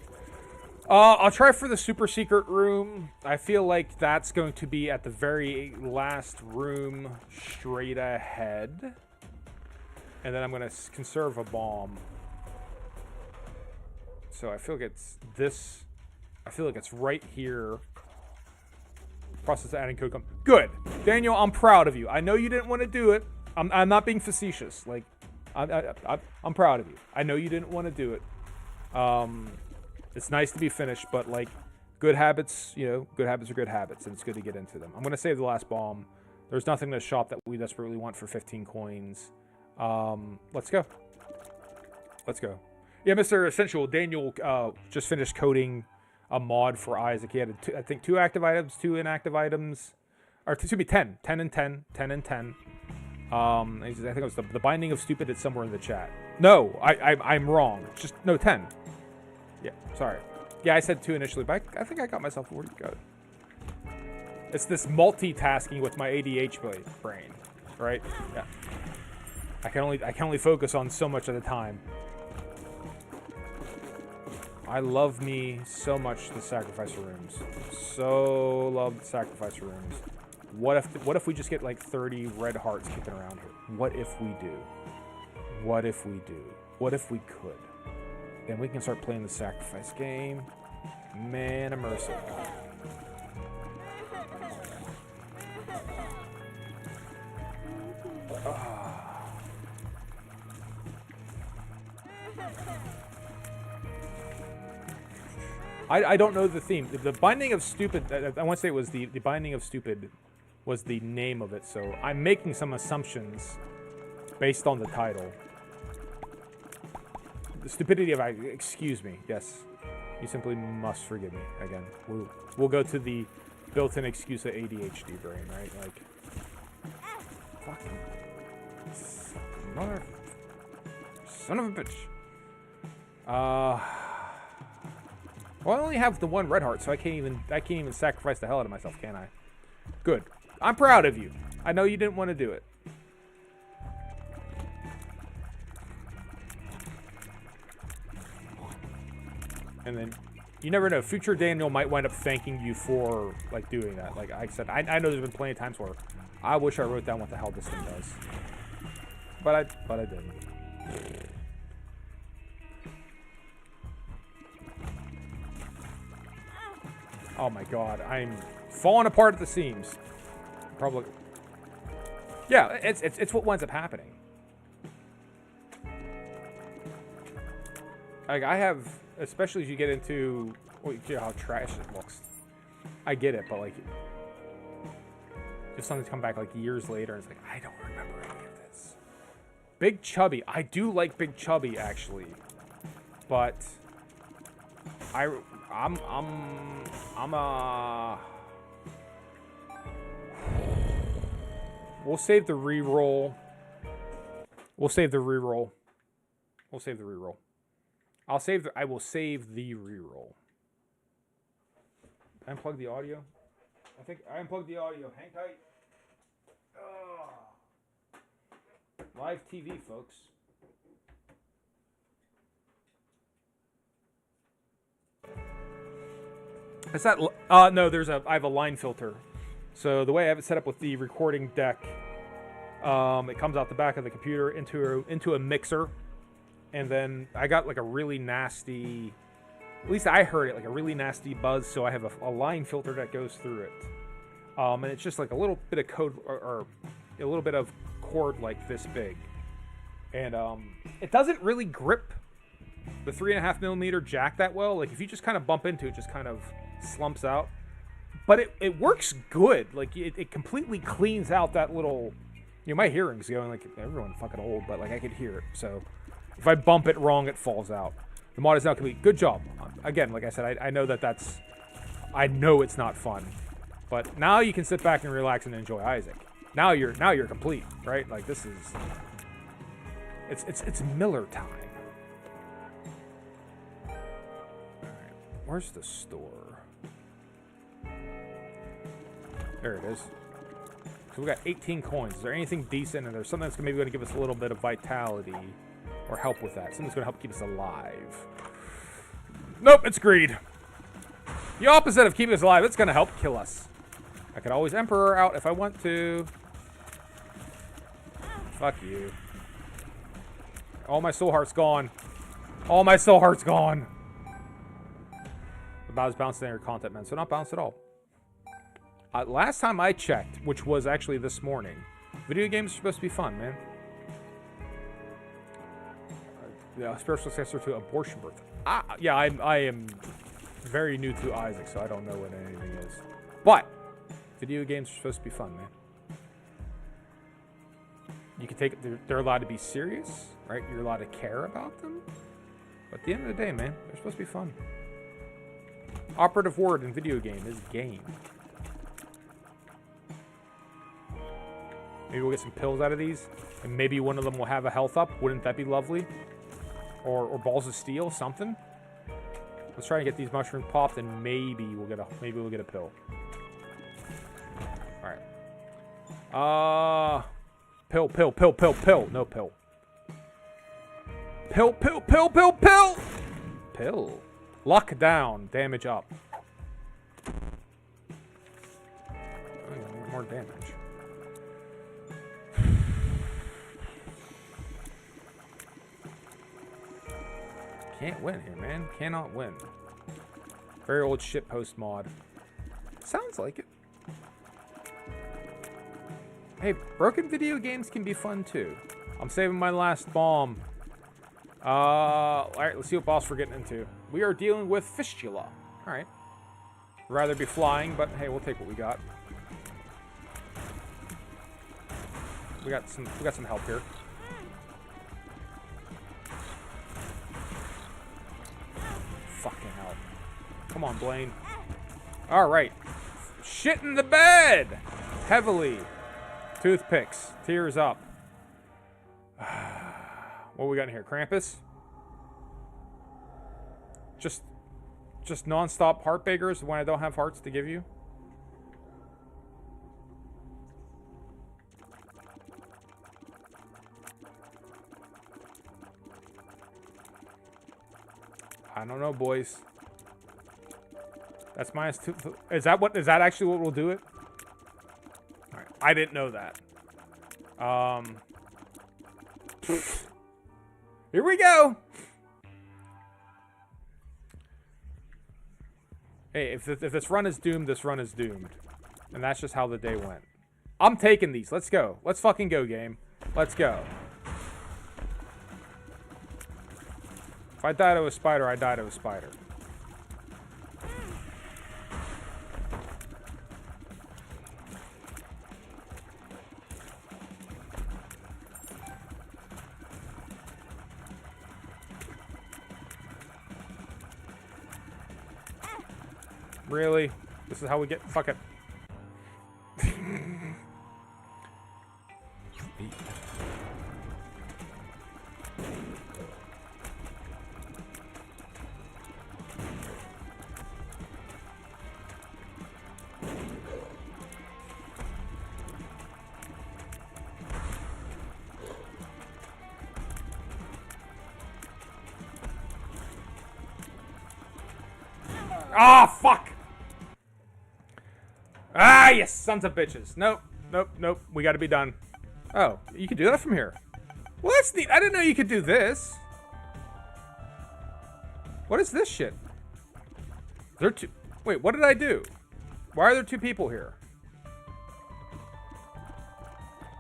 I'll try for the super secret room. I feel like that's going to be at the very last room straight ahead. And then I'm going to conserve a bomb. So I feel like it's this. I feel like it's right here. Process adding code. Good. Daniel, I'm proud of you. I know you didn't want to do it. I'm not being facetious. Like, I'm proud of you. I know you didn't want to do it. It's nice to be finished, but like, good habits, you know, good habits are good habits, and it's good to get into them. I'm gonna save the last bomb. There's nothing in the shop that we desperately want for 15 coins. Let's go. Let's go. Yeah, Mr. Essential, Daniel just finished coding a mod for Isaac. He had, I think, 2 active items, 2 inactive items, or it should be 10 and 10, 10 and 10. I think it was the Binding of Stupid. It's somewhere in the chat. No, I'm wrong. It's just, no, 10. Yeah, sorry. Yeah, I said 2 initially, but I think I got myself where to go. It's this multitasking with my ADHD brain, right? Yeah. I can only focus on so much at a time. I love me so much the sacrifice rooms. So love the sacrifice rooms. What if we just get like 30 red hearts kicking around here? What if we do? What if we do? What if we could? Then we can start playing the sacrifice game. Man, immersive. I don't know the theme. The Binding of Stupid, I want to say it was the Binding of Stupid was the name of it, so I'm making some assumptions based on the title. The stupidity of excuse me, yes. You simply must forgive me. Again, we'll go to the built-in excuse of ADHD brain, right? Like, fucking mother, son of a bitch. Well, I only have the one red heart, so I can't even sacrifice the hell out of myself, can I? Good. I'm proud of you. I know you didn't want to do it. And then, you never know. Future Daniel might wind up thanking you for, like, doing that. Like I said, I know there's been plenty of times where I wish I wrote down what the hell this thing does. But I didn't. Oh my god, I'm falling apart at the seams. Probably. Yeah, it's what winds up happening. Like, I have, especially as you get into, well, you know how trash it looks. I get it, but like, if something's come back like years later, and it's like, I don't remember any of this. Big Chubby, I do like Big Chubby actually, but I'm we'll save the reroll. We'll save the reroll. We'll save the reroll. I will save the reroll. Unplug the audio. I think I unplugged the audio. Hang tight. Live TV, folks. Is that? No. I have a line filter. So the way I have it set up with the recording deck, it comes out the back of the computer into a mixer, and then I got like a really nasty. At least I heard it like a really nasty buzz. So I have a line filter that goes through it, and it's just like a little bit of code or a little bit of cord like this big, and it doesn't really grip the 3.5mm jack that well. Like if you just kind of bump into it, just kind of slumps out. But it works good. Like it completely cleans out that little. You know, my hearing's going like everyone fucking old, but like I could hear it. So if I bump it wrong, it falls out. The mod is now complete. Good job. Again, like I said, I know that's. I know it's not fun, but now you can sit back and relax and enjoy Isaac. Now you're complete, right? Like this is. It's Miller time. All right, where's the store? There it is. So we got 18 coins. Is there anything decent? And there's something that's maybe going to give us a little bit of vitality or help with that. Something that's going to help keep us alive. Nope, it's greed. The opposite of keeping us alive. It's going to help kill us. I could always Emperor out if I want to. Fuck you. All my soul heart's gone. All my soul heart's gone. About as balanced in your content, man. So not balanced at all. Last time I checked, which was actually this morning, video games are supposed to be fun, man. Spiritual successor to Abortion Birth. Yeah, I am very new to Isaac, so I don't know what anything is. But video games are supposed to be fun, man. You can take it. They're allowed to be serious, right? You're allowed to care about them. But at the end of the day, man, they're supposed to be fun. Operative word in video game is game. Maybe we'll get some pills out of these, and maybe one of them will have a health up. Wouldn't that be lovely? Or balls of steel, something. Let's try and get these mushrooms popped, and maybe we'll get a pill. All right. Pill. No pill. Pill. Pill. Luck down, damage up. More damage. Can't win here, man. Cannot win. Very old shitpost mod. Sounds like it. Hey, broken video games can be fun too. I'm saving my last bomb. Alright, let's see what boss we're getting into. We are dealing with Fistula. Alright. Rather be flying, but hey, we'll take what we got. We got some help here. Fucking hell. Come on, Blaine. Alright. Shit in the bed! Heavily. Toothpicks. Tears up. What we got in here? Krampus? Just non-stop heart beggars when I don't have hearts to give you? I don't know, boys. That's -2. Is that actually what will do it? All right. I didn't know that. Here we go. Hey, if this run is doomed, this run is doomed. And that's just how the day went. I'm taking these. Let's go. Let's fucking go, game. Let's go. If I die to a spider, I die to a spider. Really? This is how we get... Fuck it. Ah, fuck! Ah, you sons of bitches. Nope, nope, nope. We gotta be done. Oh, you can do that from here. Well, that's neat. I didn't know you could do this. What is this shit? There are two... Wait, what did I do? Why are there two people here?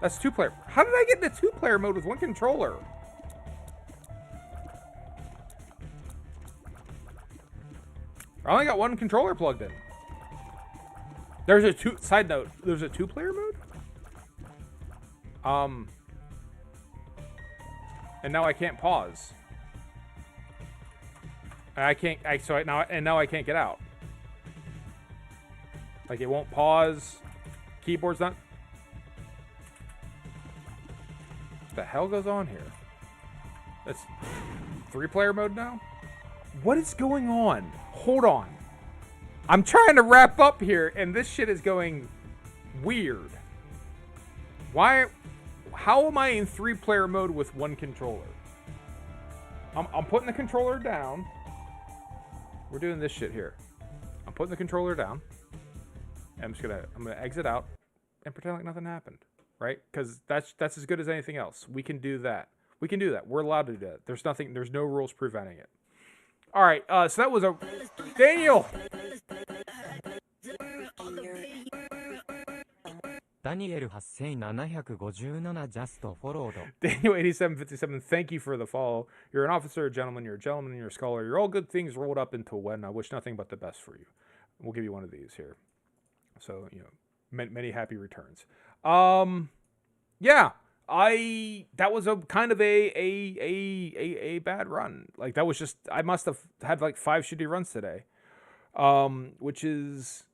That's two-player. How did I get into two-player mode with one controller? I only got one controller plugged in. There's a side note, there's a two-player mode? And now I can't pause. And now I can't get out. Like it won't pause. Keyboard's not. What the hell goes on here? That's three-player mode now? What is going on? Hold on. I'm trying to wrap up here, and this shit is going weird. Why? How am I in three-player mode with one controller? I'm putting the controller down. We're doing this shit here. I'm putting the controller down. I'm gonna exit out and pretend like nothing happened, right? Because that's as good as anything else. We can do that. We can do that. We're allowed to do that. There's no rules preventing it. All right. So that was a Daniel. Daniel 8757 just followed. Daniel 8757, thank you for the follow. You're an officer, a gentleman, you're a gentleman, and you're a scholar. You're all good things rolled up into one. I wish nothing but the best for you. We'll give you one of these here. So, you know, many happy returns. Yeah. That was a kind of a bad run. Like that was just, I must have had like 5 shitty runs today. Which is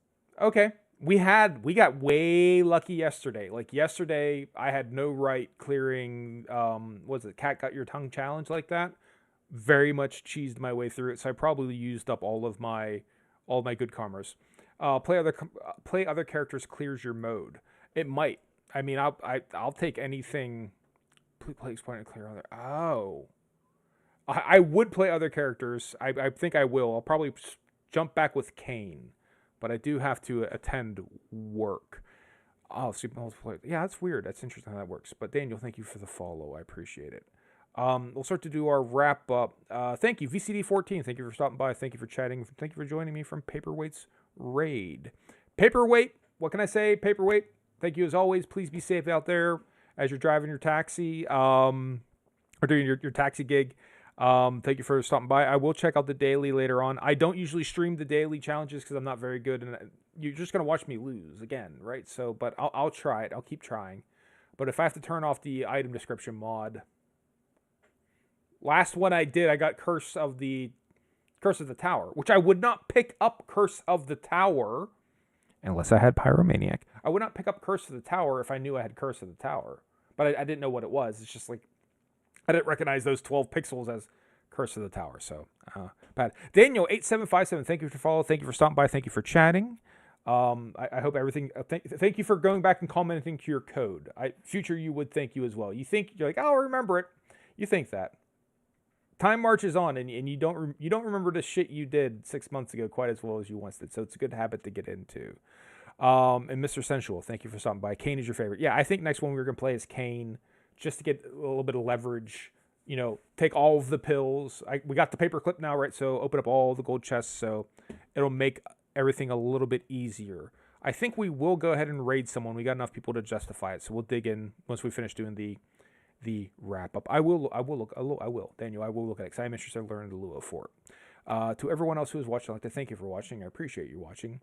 okay. We got way lucky yesterday. Like yesterday I had no right clearing, was it Cat Got Your Tongue challenge like that? Very much cheesed my way through it. So I probably used up all my good karmas. Play other characters clears your mode. It might. I mean, I'll take anything. Please explain and clear other. Oh, I would play other characters. I think I will. I'll probably jump back with Kane, but I do have to attend work. Oh, super multiplayer. Yeah, that's weird. That's interesting how that works. But Daniel, thank you for the follow. I appreciate it. We'll start to do our wrap up. Thank you, VCD14. Thank you for stopping by. Thank you for chatting. Thank you for joining me from Paperweight's Raid. Paperweight, what can I say? Paperweight, thank you as always. Please be safe out there as you're driving your taxi or doing your taxi gig. Thank you for stopping by. I will check out the daily later on. I don't usually stream the daily challenges because I'm not very good, and you're just gonna watch me lose again, right? So, but I'll try it. I'll keep trying. But if I have to turn off the item description mod, last one I did, I got Curse of the Tower, which I would not pick up Curse of the Tower unless I had Pyromaniac. I would not pick up Curse of the Tower if I knew I had Curse of the Tower, but I didn't know what it was. It's just like I didn't recognize those 12 pixels as Curse of the Tower, so bad. Daniel8757, thank you for follow. Thank you for stopping by. Thank you for chatting. I hope everything. Thank you for going back and commenting to your code. Future you would thank you as well. You're like, oh, I'll remember it. You think that. Time marches on, and you don't remember the shit you did 6 months ago quite as well as you once did. So it's a good habit to get into. And Mr. Sensual, thank you for stopping by. Kane is your favorite. Yeah, I think next one we're gonna play is Kane, just to get a little bit of leverage. You know, take all of the pills. We got the paperclip now, right? So open up all the gold chests, so it'll make everything a little bit easier. I think we will go ahead and raid someone. We got enough people to justify it, so we'll dig in once we finish doing the wrap up. Daniel, I will look at it because I'm interested in learning the Luo fort. To everyone else who has watched, I'd like to thank you for watching. I appreciate you watching.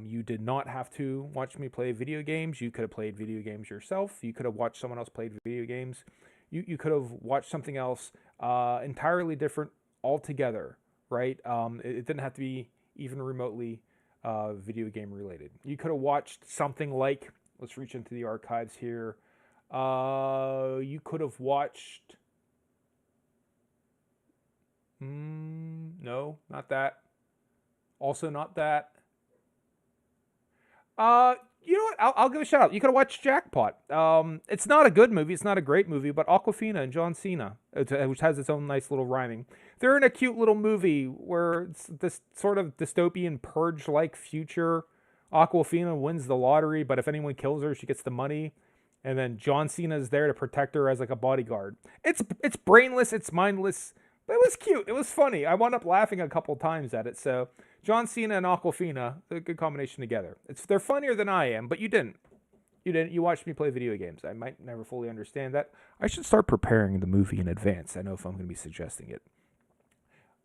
You did not have to watch me play video games. You could have played video games yourself. You could have watched someone else play video games. You could have watched something else entirely different altogether, right? It didn't have to be even remotely video game related. You could have watched something like, let's reach into the archives here. You could have watched... no, not that. Also not that. You know what? I'll give a shout out. You could have watched Jackpot. It's not a good movie. It's not a great movie, but Awkwafina and John Cena, which has its own nice little rhyming. They're in a cute little movie where it's this sort of dystopian Purge-like future. Awkwafina wins the lottery, but if anyone kills her, she gets the money. And then John Cena is there to protect her as like a bodyguard. It's brainless. It's mindless. But it was cute. It was funny. I wound up laughing a couple times at it. So John Cena and Awkwafina, a good combination together. They're funnier than I am, but you didn't. You watched me play video games. I might never fully understand that. I should start preparing the movie in advance. I know if I'm going to be suggesting it.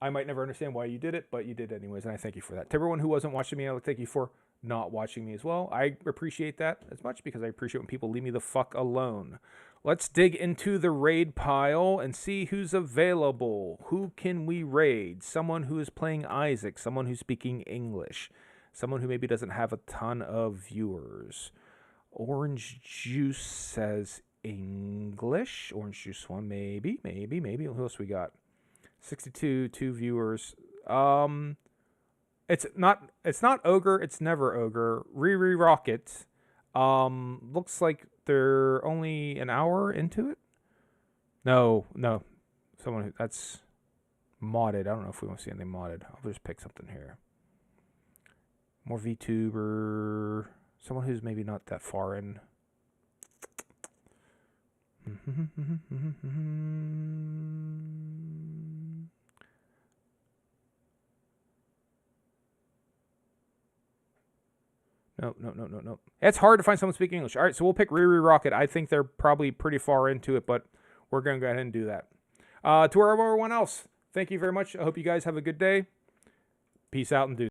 I might never understand why you did it, but you did anyways, and I thank you for that. To everyone who wasn't watching me, I would thank you for not watching me as well. I appreciate that as much because I appreciate when people leave me the fuck alone. Let's dig into the raid pile and see who's available. Who can we raid? Someone who is playing Isaac, someone who's speaking English, someone who maybe doesn't have a ton of viewers. Orange Juice says English. Orange Juice one, maybe. Who else we got? 62, 2 viewers. It's not Ogre, it's never Ogre. Riri Rocket. Looks like they're only an hour into it. No. Someone who that's modded. I don't know if we want to see anything modded. I'll just pick something here. More VTuber. Someone who's maybe not that far in. No. It's hard to find someone speaking English. All right, so we'll pick Riri Rocket. I think they're probably pretty far into it, but we're going to go ahead and do that. To everyone else, thank you very much. I hope you guys have a good day. Peace out and do.